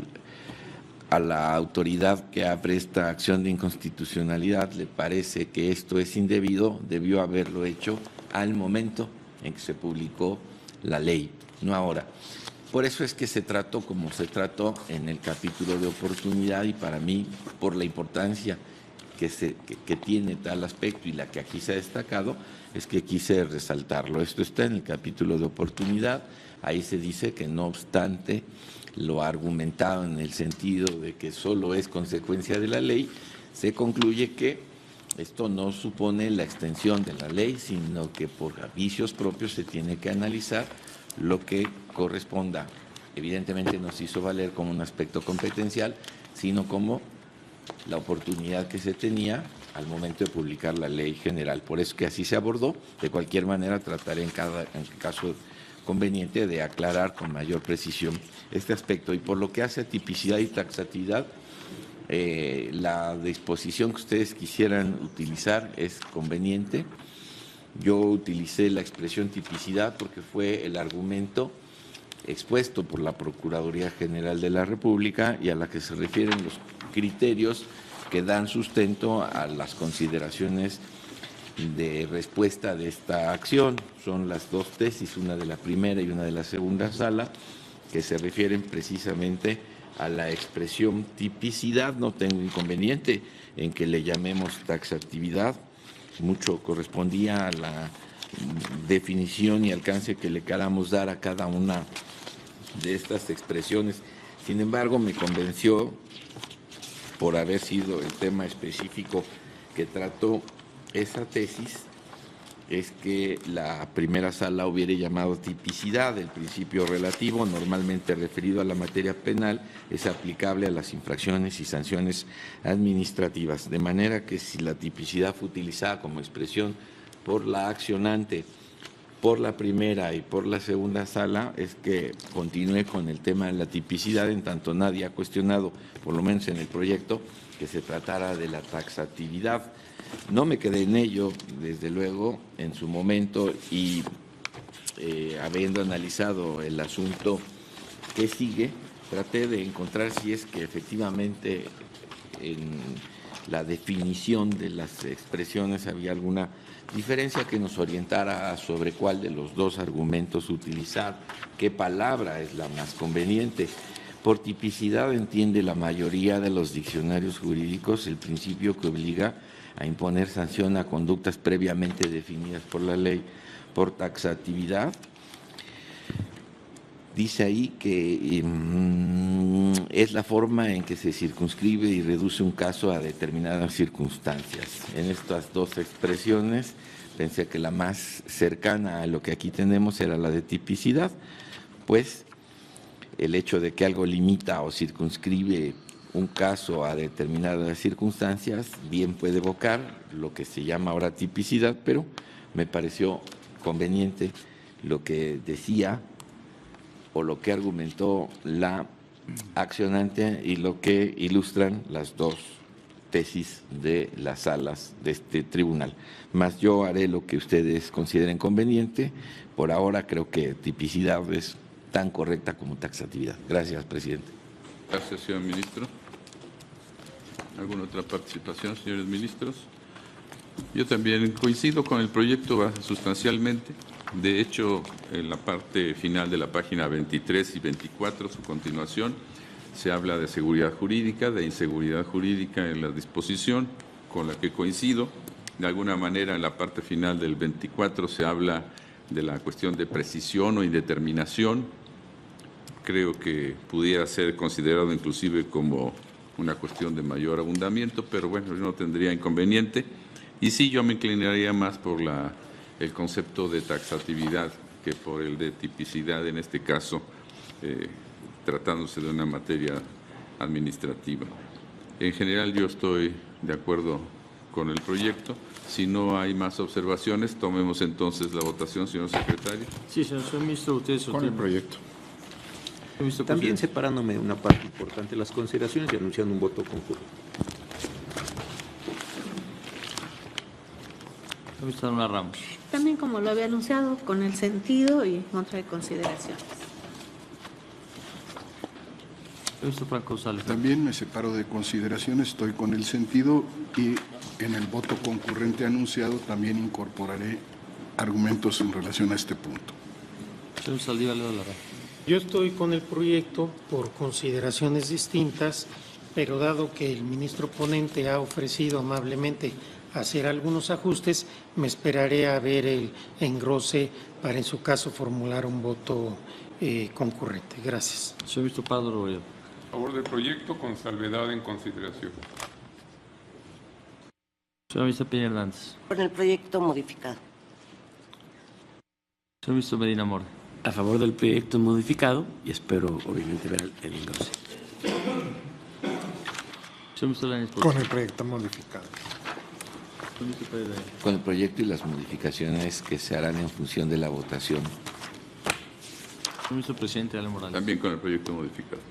la autoridad que abre esta acción de inconstitucionalidad le parece que esto es indebido, debió haberlo hecho al momento en que se publicó la ley, no ahora. Por eso es que se trató como se trató en el capítulo de oportunidad, y para mí, por la importancia que tiene tal aspecto y la que aquí se ha destacado, es que quise resaltarlo. Esto está en el capítulo de oportunidad, ahí se dice que no obstante lo argumentado en el sentido de que solo es consecuencia de la ley, se concluye que esto no supone la extensión de la ley, sino que por vicios propios se tiene que analizar lo que corresponda. Evidentemente no se hizo valer como un aspecto competencial, sino como la oportunidad que se tenía al momento de publicar la ley general. Por eso que así se abordó. De cualquier manera trataré en caso conveniente de aclarar con mayor precisión este aspecto. Y por lo que hace a tipicidad y taxatividad, la disposición que ustedes quisieran utilizar es conveniente. Yo utilicé la expresión tipicidad porque fue el argumento expuesto por la Procuraduría General de la República y a la que se refieren los criterios que dan sustento a las consideraciones de respuesta de esta acción. Son las dos tesis, una de la primera y una de la segunda sala, que se refieren precisamente a la expresión tipicidad. No tengo inconveniente en que le llamemos taxatividad. Mucho correspondía a la definición y alcance que le queramos dar a cada una de estas expresiones. Sin embargo, me convenció, por haber sido el tema específico que trató esa tesis, es que la primera sala hubiera llamado tipicidad. El principio relativo, normalmente referido a la materia penal, es aplicable a las infracciones y sanciones administrativas, de manera que si la tipicidad fue utilizada como expresión por la accionante, por la primera y por la segunda sala, es que continúe con el tema de la tipicidad, en tanto nadie ha cuestionado, por lo menos en el proyecto, que se tratara de la taxatividad. No me quedé en ello, desde luego, en su momento, y habiendo analizado el asunto que sigue, traté de encontrar si es que efectivamente en la definición de las expresiones había alguna diferencia que nos orientara sobre cuál de los dos argumentos utilizar, qué palabra es la más conveniente. Por tipicidad entiende la mayoría de los diccionarios jurídicos el principio que obliga a imponer sanción a conductas previamente definidas por la ley. Por taxatividad, dice ahí que es la forma en que se circunscribe y reduce un caso a determinadas circunstancias. En estas dos expresiones pensé que la más cercana a lo que aquí tenemos era la de tipicidad, pues el hecho de que algo limita o circunscribe un caso a determinadas circunstancias bien puede evocar lo que se llama ahora tipicidad, pero me pareció conveniente lo que decía o lo que argumentó la accionante y lo que ilustran las dos tesis de las salas de este tribunal. Más yo haré lo que ustedes consideren conveniente. Por ahora creo que tipicidad es tan correcta como taxatividad. Gracias, presidente. Gracias, señor ministro. ¿Alguna otra participación, señores ministros? Yo también coincido con el proyecto sustancialmente. De hecho, en la parte final de la página 23 y 24, su continuación, se habla de seguridad jurídica, de inseguridad jurídica en la disposición, con la que coincido. De alguna manera, en la parte final del 24 se habla de la cuestión de precisión o indeterminación. Creo que pudiera ser considerado inclusive como una cuestión de mayor abundamiento, pero bueno, yo no tendría inconveniente. Y sí, yo me inclinaría más por el concepto de taxatividad que por el de tipicidad, en este caso, tratándose de una materia administrativa. En general, yo estoy de acuerdo con el proyecto. Si no hay más observaciones, tomemos entonces la votación, señor secretario. Sí, señor ministro, usted con el proyecto. También separándome una parte importante de las consideraciones y anunciando un voto concurrente. Señor ministro Ramos. También, como lo había anunciado, con el sentido y contra de consideraciones. Ministro Franco González. También me separo de consideraciones, estoy con el sentido y en el voto concurrente anunciado también incorporaré argumentos en relación a este punto. Señor Saldívar, le doy la razón. Yo estoy con el proyecto por consideraciones distintas, pero dado que el ministro ponente ha ofrecido amablemente hacer algunos ajustes, me esperaré a ver el engrose para, en su caso, formular un voto concurrente. Gracias. Señor ministro Pardo Rebolledo. A favor del proyecto con salvedad en consideración. Señor ministro Peña Hernández. Con el proyecto modificado. Señor ministro Medina Mora. A favor del proyecto modificado y espero, obviamente, ver el engrose. Señor ministro Lainez. Con el proyecto modificado. Con el proyecto y las modificaciones que se harán en función de la votación. Señor ministro presidente Ale Morales. También con el proyecto modificado.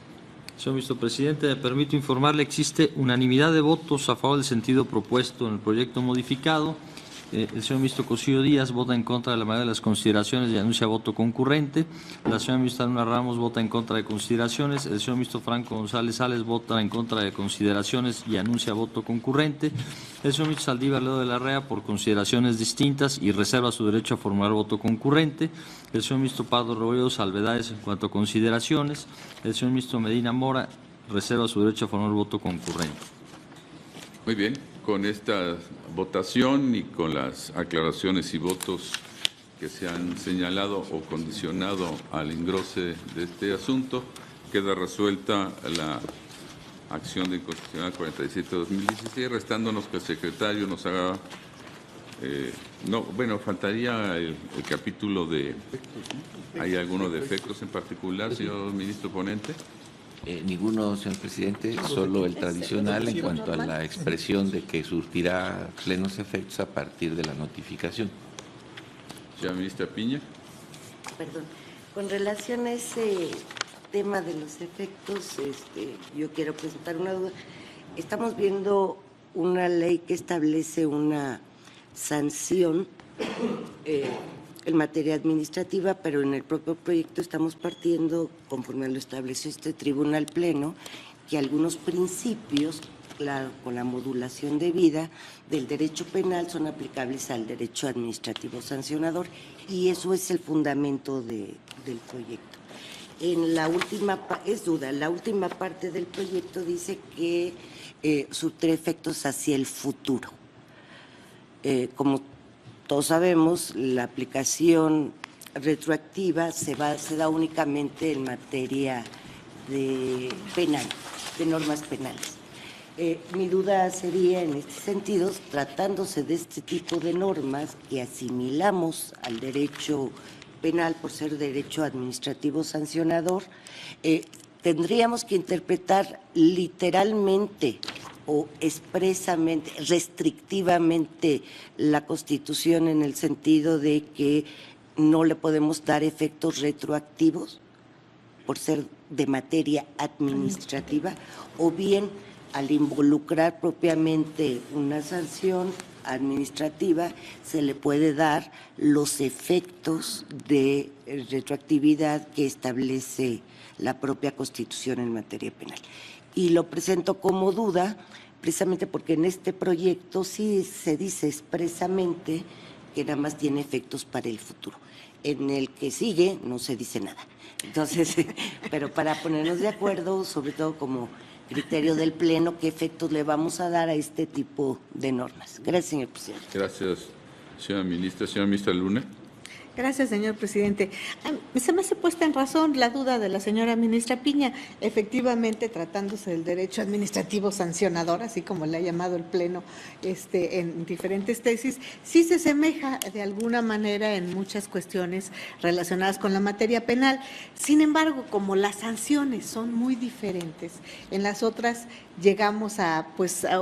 Señor vicepresidente, me permito informarle que existe unanimidad de votos a favor del sentido propuesto en el proyecto modificado El señor ministro Cosío Díaz vota en contra de la mayoría de las consideraciones y anuncia voto concurrente. La señora ministra Luna Ramos vota en contra de consideraciones. El señor ministro Franco González Sales vota en contra de consideraciones y anuncia voto concurrente. El señor ministro Saldívar Ledo de la Rea por consideraciones distintas y reserva su derecho a formular voto concurrente. El señor ministro Pardo Rebolledo salvedades en cuanto a consideraciones. El señor ministro Medina Mora reserva su derecho a formular voto concurrente. Muy bien, con esta votación y con las aclaraciones y votos que se han señalado o condicionado al engrose de este asunto, queda resuelta la acción de inconstitucional 47-2016, restándonos que el secretario nos haga... faltaría el capítulo de... ¿Hay alguno de efectos en particular, señor ministro ponente? Ninguno, señor presidente, solo el tradicional en cuanto a la expresión de que surtirá plenos efectos a partir de la notificación. Señora ministra Piña. Perdón, con relación a ese tema de los efectos, yo quiero presentar una duda. Estamos viendo una ley que establece una sanción en materia administrativa, pero en el propio proyecto estamos partiendo, conforme lo estableció este Tribunal Pleno, que algunos principios, claro, con la modulación debida del derecho penal, son aplicables al derecho administrativo sancionador, y eso es el fundamento del proyecto. En la última, la última parte del proyecto dice que surtirá efectos hacia el futuro. Como todos sabemos, la aplicación retroactiva se da únicamente en materia de penal, de normas penales. Mi duda sería en este sentido, tratándose de este tipo de normas que asimilamos al derecho penal por ser derecho administrativo sancionador, tendríamos que interpretar literalmente o expresamente, restrictivamente la Constitución en el sentido de que no le podemos dar efectos retroactivos por ser de materia administrativa, o bien al involucrar propiamente una sanción administrativa se le puede dar los efectos de retroactividad que establece la propia Constitución en materia penal. Y lo presento como duda precisamente porque en este proyecto sí se dice expresamente que nada más tiene efectos para el futuro. En el que sigue no se dice nada. Entonces, pero para ponernos de acuerdo, sobre todo como criterio del Pleno, qué efectos le vamos a dar a este tipo de normas. Gracias, señor presidente. Gracias, señora ministra. Señora ministra Luna. Gracias, señor presidente. Se me hace puesta en razón la duda de la señora ministra Piña. Efectivamente, tratándose del derecho administrativo sancionador, así como le ha llamado el Pleno en diferentes tesis, sí se asemeja de alguna manera en muchas cuestiones relacionadas con la materia penal. Sin embargo, como las sanciones son muy diferentes, en las otras llegamos a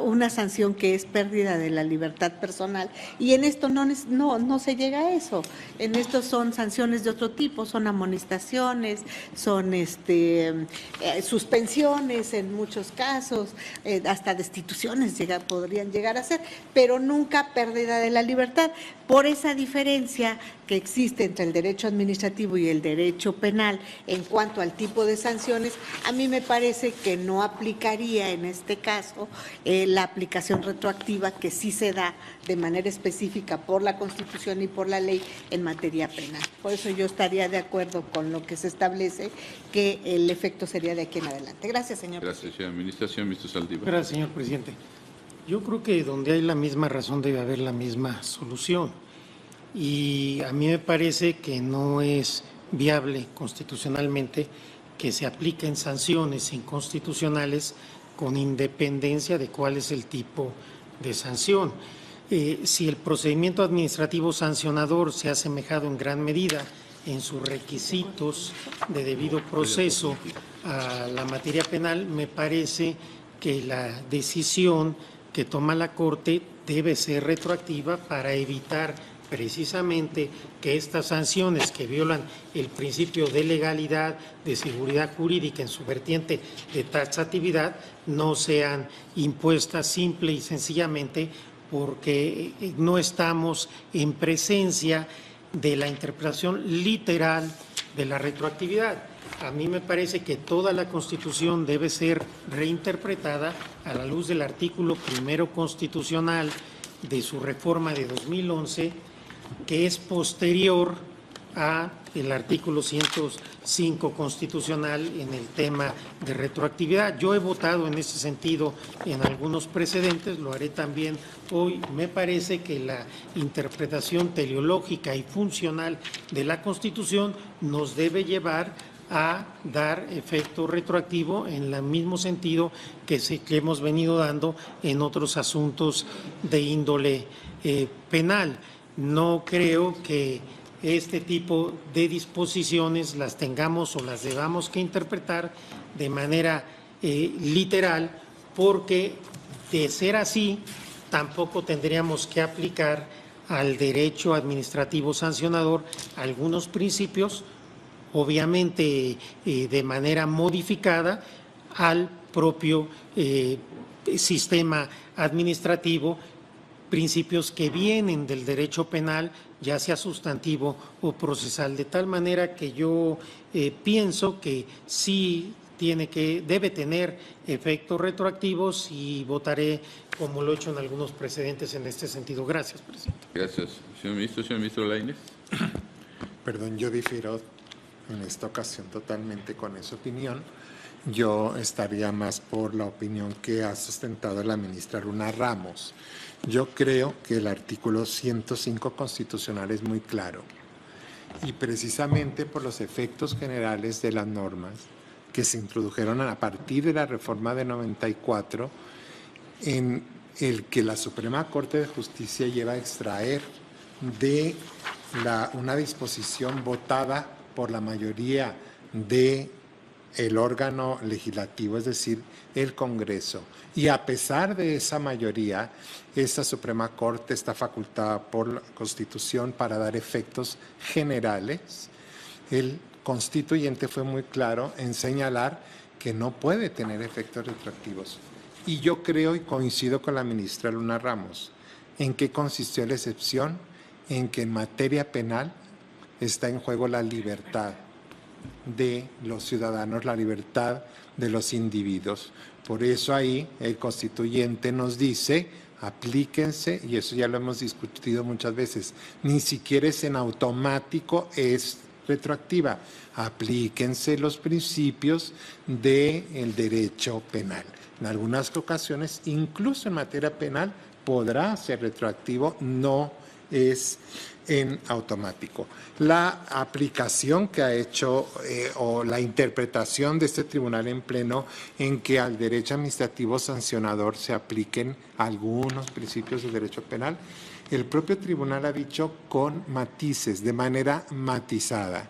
una sanción que es pérdida de la libertad personal, y en esto no se llega a eso. En estos son sanciones de otro tipo, son amonestaciones, son suspensiones en muchos casos, hasta destituciones podrían llegar a ser, pero nunca pérdida de la libertad. Por esa diferencia que existe entre el derecho administrativo y el derecho penal en cuanto al tipo de sanciones, a mí me parece que no aplicaría en este caso la aplicación retroactiva que sí se da de manera específica por la Constitución y por la ley en materia penal. Por eso yo estaría de acuerdo con lo que se establece, que el efecto sería de aquí en adelante. Gracias, señor presidente. Gracias, señora ministra. Señor ministro Saldívar. Gracias, señor presidente. Yo creo que donde hay la misma razón debe haber la misma solución. Y a mí me parece que no es viable constitucionalmente que se apliquen sanciones inconstitucionales con independencia de cuál es el tipo de sanción. Si el procedimiento administrativo sancionador se ha asemejado en gran medida en sus requisitos de debido proceso a la materia penal, me parece que la decisión que toma la Corte debe ser retroactiva para evitar precisamente que estas sanciones que violan el principio de legalidad, de seguridad jurídica en su vertiente de taxatividad, no sean impuestas simple y sencillamente porque no estamos en presencia de la interpretación literal de la retroactividad. A mí me parece que toda la Constitución debe ser reinterpretada a la luz del artículo primero constitucional de su reforma de 2011, que es posterior a el artículo 105 constitucional en el tema de retroactividad. Yo he votado en ese sentido en algunos precedentes, lo haré también hoy. Me parece que la interpretación teleológica y funcional de la Constitución nos debe llevar a dar efecto retroactivo en el mismo sentido que hemos venido dando en otros asuntos de índole penal. No creo que este tipo de disposiciones las tengamos o las debamos que interpretar de manera literal, porque de ser así tampoco tendríamos que aplicar al derecho administrativo sancionador algunos principios, obviamente de manera modificada al propio sistema administrativo, principios que vienen del derecho penal, ya sea sustantivo o procesal, de tal manera que yo pienso que sí debe tener efectos retroactivos y votaré como lo he hecho en algunos precedentes en este sentido. Gracias, presidente. Gracias. Señor ministro Lainez. Perdón, yo difiero en esta ocasión totalmente con esa opinión. Yo estaría más por la opinión que ha sustentado la ministra Luna Ramos. Yo creo que el artículo 105 constitucional es muy claro y precisamente por los efectos generales de las normas que se introdujeron a partir de la reforma de 94, en el que la Suprema Corte de Justicia lleva a extraer de una disposición votada por la mayoría del órgano legislativo, es decir, el Congreso. Y a pesar de esa mayoría, esta Suprema Corte está facultada por la Constitución para dar efectos generales. El constituyente fue muy claro en señalar que no puede tener efectos retroactivos. Y yo creo y coincido con la ministra Luna Ramos. ¿En qué consistió la excepción? En que en materia penal está en juego la libertad de los ciudadanos, la libertad de los individuos. Por eso ahí el constituyente nos dice, aplíquense, y eso ya lo hemos discutido muchas veces, ni siquiera es en automático, es retroactiva. Aplíquense los principios del derecho penal. En algunas ocasiones, incluso en materia penal, podrá ser retroactivo, no es en automático. La aplicación que ha hecho o la interpretación de este tribunal en pleno en que al derecho administrativo sancionador se apliquen algunos principios del derecho penal, el propio tribunal ha dicho con matices, de manera matizada.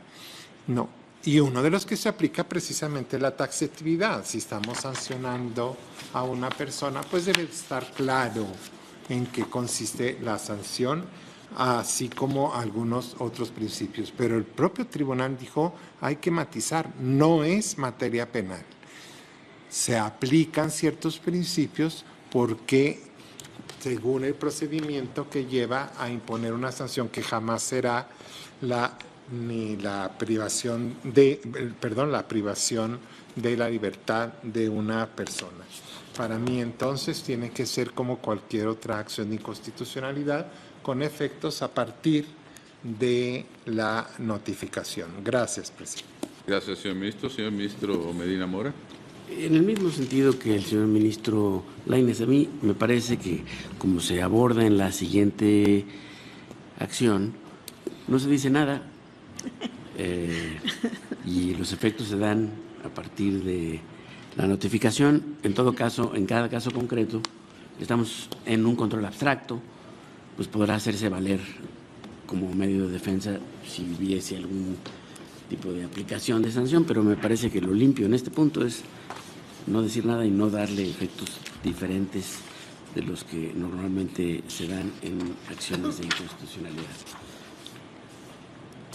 No. Y uno de los que se aplica precisamente es la taxatividad. Si estamos sancionando a una persona, pues debe estar claro en qué consiste la sanción, así como algunos otros principios. Pero el propio tribunal dijo, hay que matizar, no es materia penal. Se aplican ciertos principios porque, según el procedimiento que lleva a imponer una sanción que jamás será la privación de la libertad de una persona. Para mí, entonces, tiene que ser como cualquier otra acción de inconstitucionalidad, con efectos a partir de la notificación. Gracias, presidente. Gracias, señor ministro. Señor ministro Medina Mora. En el mismo sentido que el señor ministro Lainez, a mí me parece que, como se aborda en la siguiente acción, no se dice nada y los efectos se dan a partir de la notificación. En todo caso, en cada caso concreto, estamos en un control abstracto, pues podrá hacerse valer como medio de defensa si hubiese algún tipo de aplicación de sanción, pero me parece que lo limpio en este punto es no decir nada y no darle efectos diferentes de los que normalmente se dan en acciones de inconstitucionalidad.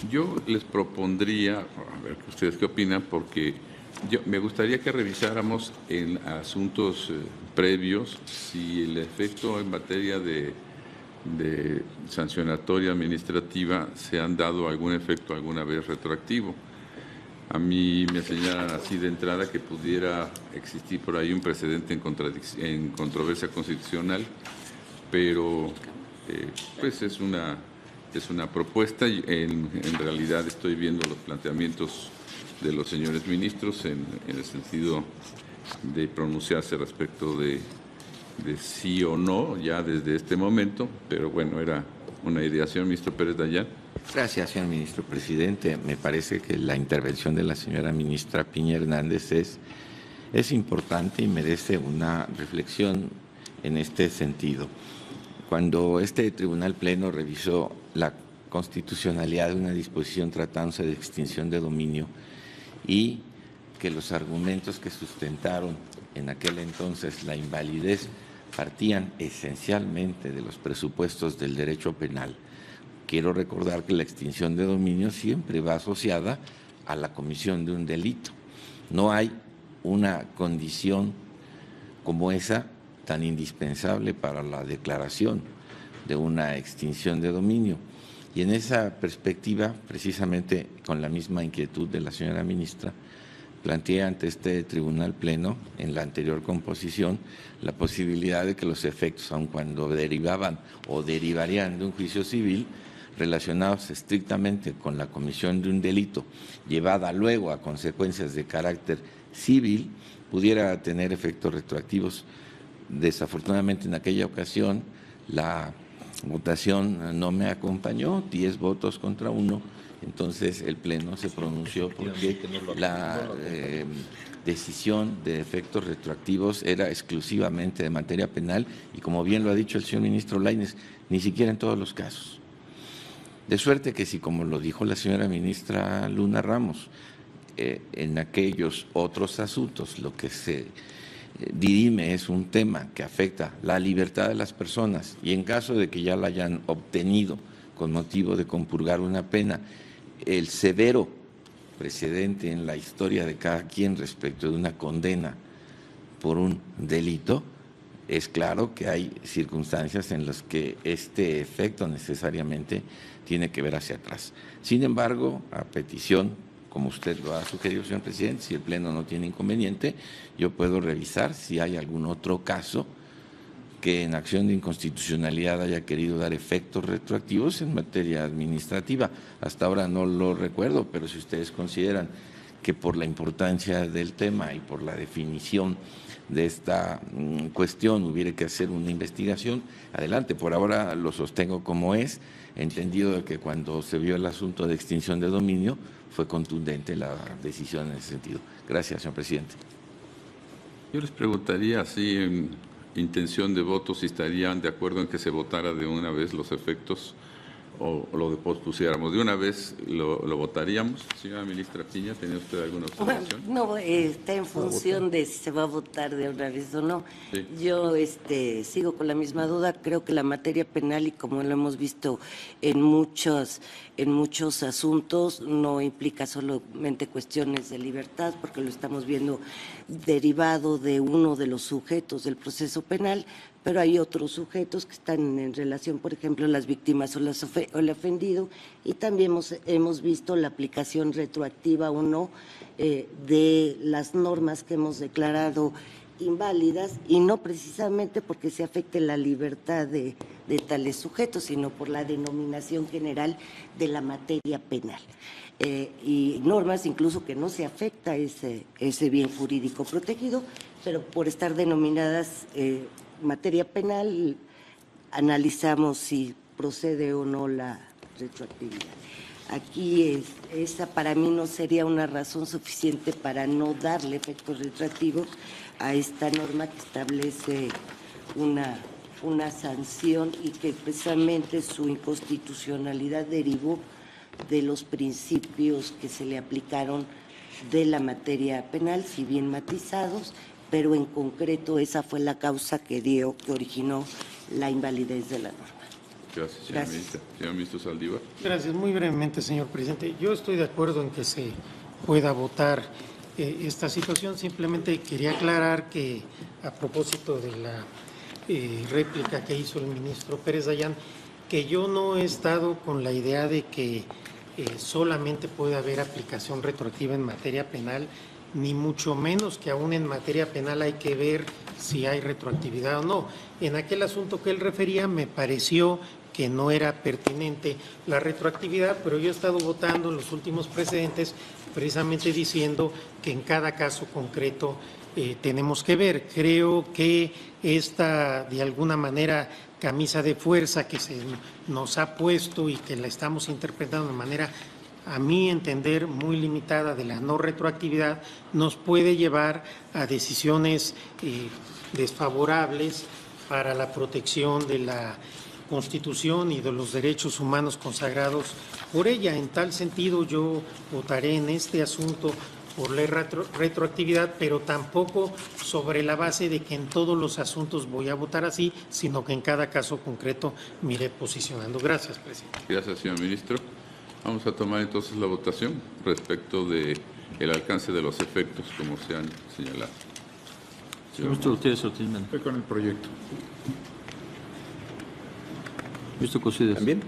Yo les propondría, a ver ustedes qué opinan, porque me gustaría que revisáramos en asuntos previos, si el efecto en materia de sancionatoria administrativa se han dado algún efecto alguna vez retroactivo. A mí me señalan así de entrada que pudiera existir por ahí un precedente en controversia constitucional, pero pues es una propuesta y en realidad estoy viendo los planteamientos de los señores ministros en el sentido de pronunciarse respecto de sí o no ya desde este momento, pero bueno, era una ideación, ministro Pérez Dayán. Gracias, señor ministro presidente. Me parece que la intervención de la señora ministra Piña Hernández es importante y merece una reflexión en este sentido. Cuando este Tribunal Pleno revisó la constitucionalidad de una disposición tratándose de extinción de dominio y que los argumentos que sustentaron en aquel entonces la invalidez partían esencialmente de los presupuestos del derecho penal. Quiero recordar que la extinción de dominio siempre va asociada a la comisión de un delito. No hay una condición como esa tan indispensable para la declaración de una extinción de dominio. Y en esa perspectiva, precisamente con la misma inquietud de la señora ministra, planteé ante este Tribunal Pleno, en la anterior composición, la posibilidad de que los efectos, aun cuando derivaban o derivarían de un juicio civil, relacionados estrictamente con la comisión de un delito, llevada luego a consecuencias de carácter civil, pudiera tener efectos retroactivos. Desafortunadamente, en aquella ocasión, la votación no me acompañó, 10 votos contra 1, entonces el Pleno se pronunció porque la decisión de efectos retroactivos era exclusivamente de materia penal y, como bien lo ha dicho el señor ministro Lainez, ni siquiera en todos los casos. De suerte que si, como lo dijo la señora ministra Luna Ramos, en aquellos otros asuntos lo que se dirime es un tema que afecta la libertad de las personas y en caso de que ya la hayan obtenido con motivo de compurgar una pena, el severo precedente en la historia de cada quien respecto de una condena por un delito, es claro que hay circunstancias en las que este efecto necesariamente tiene que ver hacia atrás. Sin embargo, a petición, como usted lo ha sugerido, señor presidente, si el Pleno no tiene inconveniente, yo puedo revisar si hay algún otro caso que en acción de inconstitucionalidad haya querido dar efectos retroactivos en materia administrativa. Hasta ahora no lo recuerdo, pero si ustedes consideran que por la importancia del tema y por la definición de esta cuestión hubiera que hacer una investigación, adelante. Por ahora lo sostengo como es, entendido de que cuando se vio el asunto de extinción de dominio fue contundente la decisión en ese sentido. Gracias, señor presidente. Yo les preguntaría si en intención de voto si estarían de acuerdo en que se votara de una vez los efectos o lo pospusiéramos. ¿De una vez lo votaríamos? Señora ministra Piña, ¿tenía usted alguna observación? No, está en función de si se va a votar de una vez o no. Sí. Yo sigo con la misma duda. Creo que la materia penal, y como lo hemos visto en muchos asuntos, no implica solamente cuestiones de libertad, porque lo estamos viendo derivado de uno de los sujetos del proceso penal, pero hay otros sujetos que están en relación, por ejemplo, las víctimas o el ofendido, y también hemos visto la aplicación retroactiva o no de las normas que hemos declarado inválidas, y no precisamente porque se afecte la libertad de tales sujetos, sino por la denominación general de la materia penal. Y normas incluso que no se afecta ese bien jurídico protegido, pero por estar denominadas materia penal, analizamos si procede o no la retroactividad. Aquí esa para mí no sería una razón suficiente para no darle efecto retroactivo a esta norma que establece una sanción y que precisamente su inconstitucionalidad derivó de los principios que se le aplicaron de la materia penal, si bien matizados, pero en concreto esa fue la causa que originó la invalidez de la norma. Gracias, señora ministra. Señor ministro Saldívar. Gracias. Muy brevemente, señor presidente. Yo estoy de acuerdo en que se pueda votar esta situación. Simplemente quería aclarar que a propósito de la réplica que hizo el ministro Pérez Dayán, que yo no he estado con la idea de que solamente puede haber aplicación retroactiva en materia penal, ni mucho menos que aún en materia penal hay que ver si hay retroactividad o no. En aquel asunto que él refería me pareció que no era pertinente la retroactividad, pero yo he estado votando en los últimos precedentes precisamente diciendo que en cada caso concreto tenemos que ver. Creo que esta, de alguna manera, camisa de fuerza que se nos ha puesto y que la estamos interpretando de manera, a mi entender, muy limitada de la no retroactividad, nos puede llevar a decisiones desfavorables para la protección de la Constitución y de los derechos humanos consagrados por ella. En tal sentido, yo votaré en este asunto por la retroactividad, pero tampoco sobre la base de que en todos los asuntos voy a votar así, sino que en cada caso concreto me iré posicionando. Gracias, presidente. Gracias, señor ministro. Vamos a tomar entonces la votación respecto del alcance de los efectos, como se han señalado. Señor ministro Gutiérrez Ortiz Mena. Estoy con el proyecto. Ministro Cosídez. ¿También?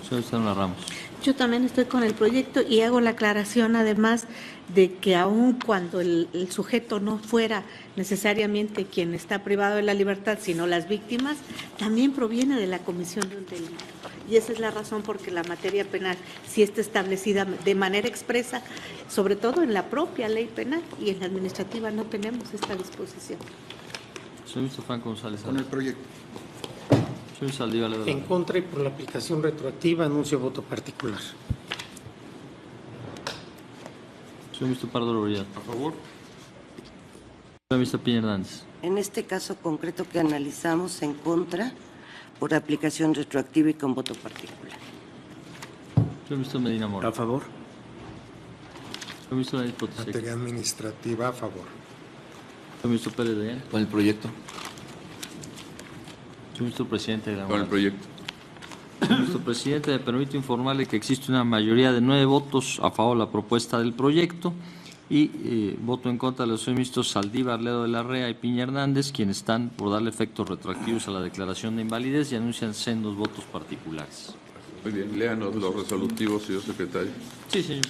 Señor Estela Ramos. Yo también estoy con el proyecto y hago la aclaración además de que aun cuando el sujeto no fuera necesariamente quien está privado de la libertad, sino las víctimas, también proviene de la comisión de un delito. Y esa es la razón por que la materia penal sí está establecida de manera expresa, sobre todo en la propia ley penal, y en la administrativa no tenemos esta disposición. Señor ministro Franco González. Con el proyecto. Señor Saldívar. En contra y por la aplicación retroactiva, anuncio voto particular. Señor ministro Pardo Lorillard. A favor. Señor ministro Piña Hernández. En este caso concreto que analizamos, en contra por aplicación retroactiva y con voto particular. Señor ministro Medina Mora. A favor. Señor ministro Daniel Potosí. Materia administrativa, a favor. Señor ministro Pérez Dayán. Con el proyecto. Señor ministro presidente de la Con el proyecto. Señor ministro presidente, me permito informarle que existe una mayoría de 9 votos a favor de la propuesta del proyecto y voto en contra de los señores ministros Saldívar, Ledo de la Rea y Piña Hernández, quienes están por darle efectos retroactivos a la declaración de invalidez y anuncian sendos votos particulares. Muy bien, léanos los resolutivos, señor secretario. Sí, señor.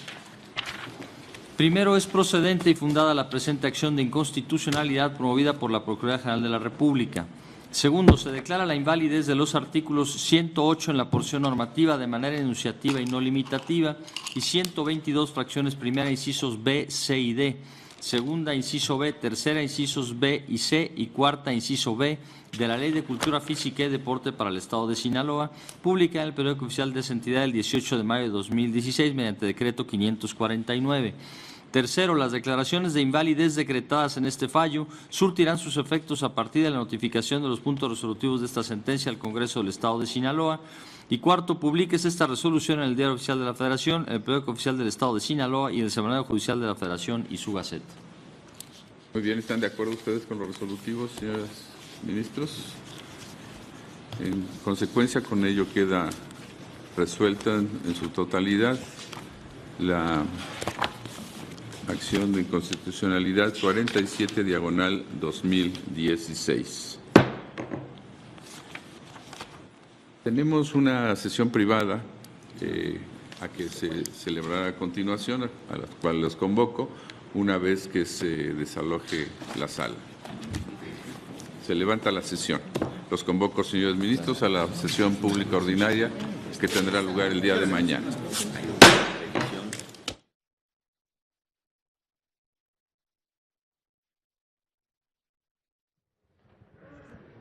Primero, es procedente y fundada la presente acción de inconstitucionalidad promovida por la Procuraduría General de la República. Segundo, se declara la invalidez de los artículos 108 en la porción normativa de manera enunciativa y no limitativa y 122 fracciones primera, incisos B, C y D, segunda, inciso B, tercera, incisos B y C y cuarta, inciso B, de la Ley de Cultura Física y Deporte para el Estado de Sinaloa, publicada en el Periódico Oficial de esa entidad el 18 de mayo de 2016 mediante decreto 549. Tercero, las declaraciones de invalidez decretadas en este fallo surtirán sus efectos a partir de la notificación de los puntos resolutivos de esta sentencia al Congreso del Estado de Sinaloa. Y cuarto, publiques esta resolución en el Diario Oficial de la Federación, en el Periódico Oficial del Estado de Sinaloa y en el Semanario Judicial de la Federación y su Gaceta. Muy bien, ¿están de acuerdo ustedes con los resolutivos, señores ministros? En consecuencia, con ello queda resuelta en su totalidad la acción de inconstitucionalidad 47/2016. Tenemos una sesión privada a que se celebrará a continuación, a la cual los convoco una vez que se desaloje la sala. Se levanta la sesión. Los convoco, señores ministros, a la sesión pública ordinaria que tendrá lugar el día de mañana.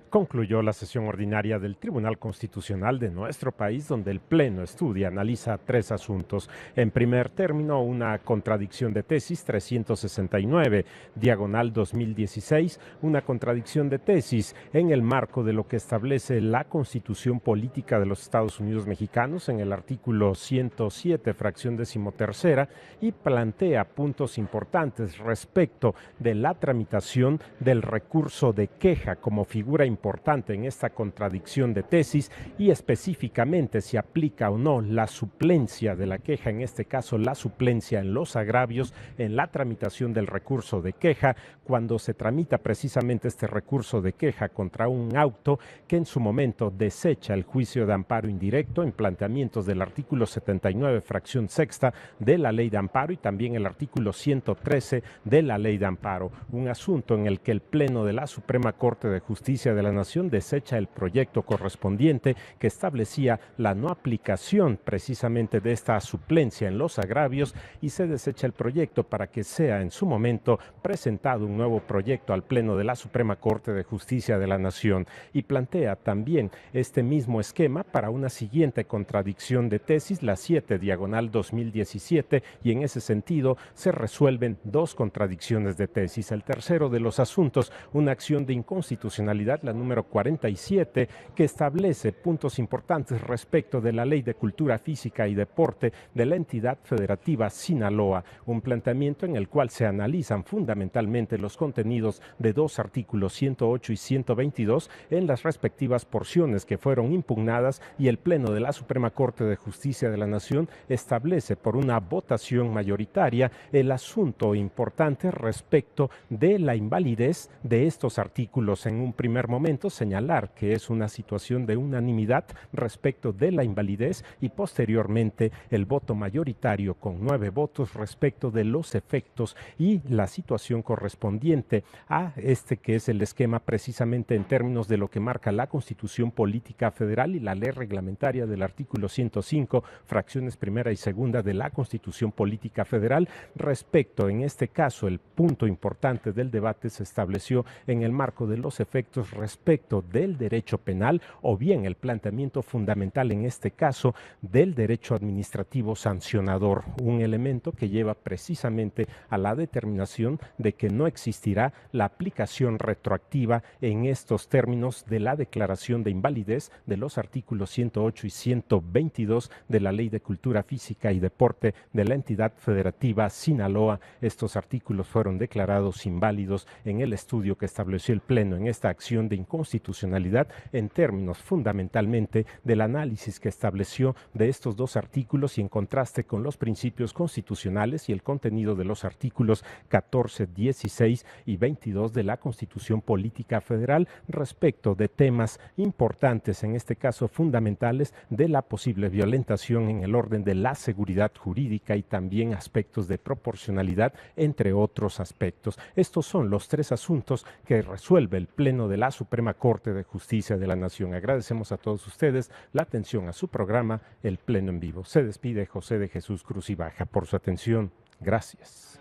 Concluyó la sesión ordinaria del Tribunal Constitucional de nuestro país, donde el Pleno estudia, analiza 3 asuntos. En primer término, una contradicción de tesis 369, diagonal 2016, una contradicción de tesis en el marco de lo que establece la Constitución Política de los Estados Unidos Mexicanos en el artículo 107, fracción 13ª, y plantea puntos importantes respecto de la tramitación del recurso de queja como figura importante importante en esta contradicción de tesis y específicamente si aplica o no la suplencia de la queja, en este caso la suplencia en los agravios, en la tramitación del recurso de queja, cuando se tramita precisamente este recurso de queja contra un auto que en su momento desecha el juicio de amparo indirecto en planteamientos del artículo 79, fracción sexta de la Ley de Amparo y también el artículo 113 de la Ley de Amparo. Un asunto en el que el Pleno de la Suprema Corte de Justicia de la Nación desecha el proyecto correspondiente que establecía la no aplicación precisamente de esta suplencia en los agravios y se desecha el proyecto para que sea en su momento presentado un nuevo proyecto al Pleno de la Suprema Corte de Justicia de la Nación y plantea también este mismo esquema para una siguiente contradicción de tesis, la 7/2017, y en ese sentido se resuelven dos contradicciones de tesis. El tercero de los asuntos, una acción de inconstitucionalidad, la número 47, que establece puntos importantes respecto de la Ley de Cultura Física y Deporte de la entidad federativa Sinaloa, un planteamiento en el cual se analizan fundamentalmente los contenidos de dos artículos 108 y 122 en las respectivas porciones que fueron impugnadas y el Pleno de la Suprema Corte de Justicia de la Nación establece por una votación mayoritaria el asunto importante respecto de la invalidez de estos artículos. En un primer momento señalar que es una situación de unanimidad respecto de la invalidez y posteriormente el voto mayoritario con 9 votos respecto de los efectos y la situación correspondiente a este que es el esquema precisamente en términos de lo que marca la Constitución Política Federal y la ley reglamentaria del artículo 105, fracciones primera y segunda de la Constitución Política Federal. Respecto, en este caso, el punto importante del debate se estableció en el marco de los efectos respecto del derecho penal o bien el planteamiento fundamental en este caso del derecho administrativo sancionador, un elemento que lleva precisamente a la determinación de que no existirá la aplicación retroactiva en estos términos de la declaración de invalidez de los artículos 108 y 122 de la Ley de Cultura Física y Deporte de la entidad federativa Sinaloa. Estos artículos fueron declarados inválidos en el estudio que estableció el Pleno en esta acción de inconstitucionalidad en términos fundamentalmente del análisis que estableció de estos dos artículos y en contraste con los principios constitucionales y el contenido de los artículos 14, 16 y 22 de la Constitución Política Federal respecto de temas importantes, en este caso fundamentales, de la posible violentación en el orden de la seguridad jurídica y también aspectos de proporcionalidad, entre otros aspectos. Estos son los tres asuntos que resuelve el Pleno de la Suprema Corte de Justicia de la Nación. Agradecemos a todos ustedes la atención a su programa El Pleno en Vivo. Se despide José de Jesús Cruz y Baja. Por su atención, gracias.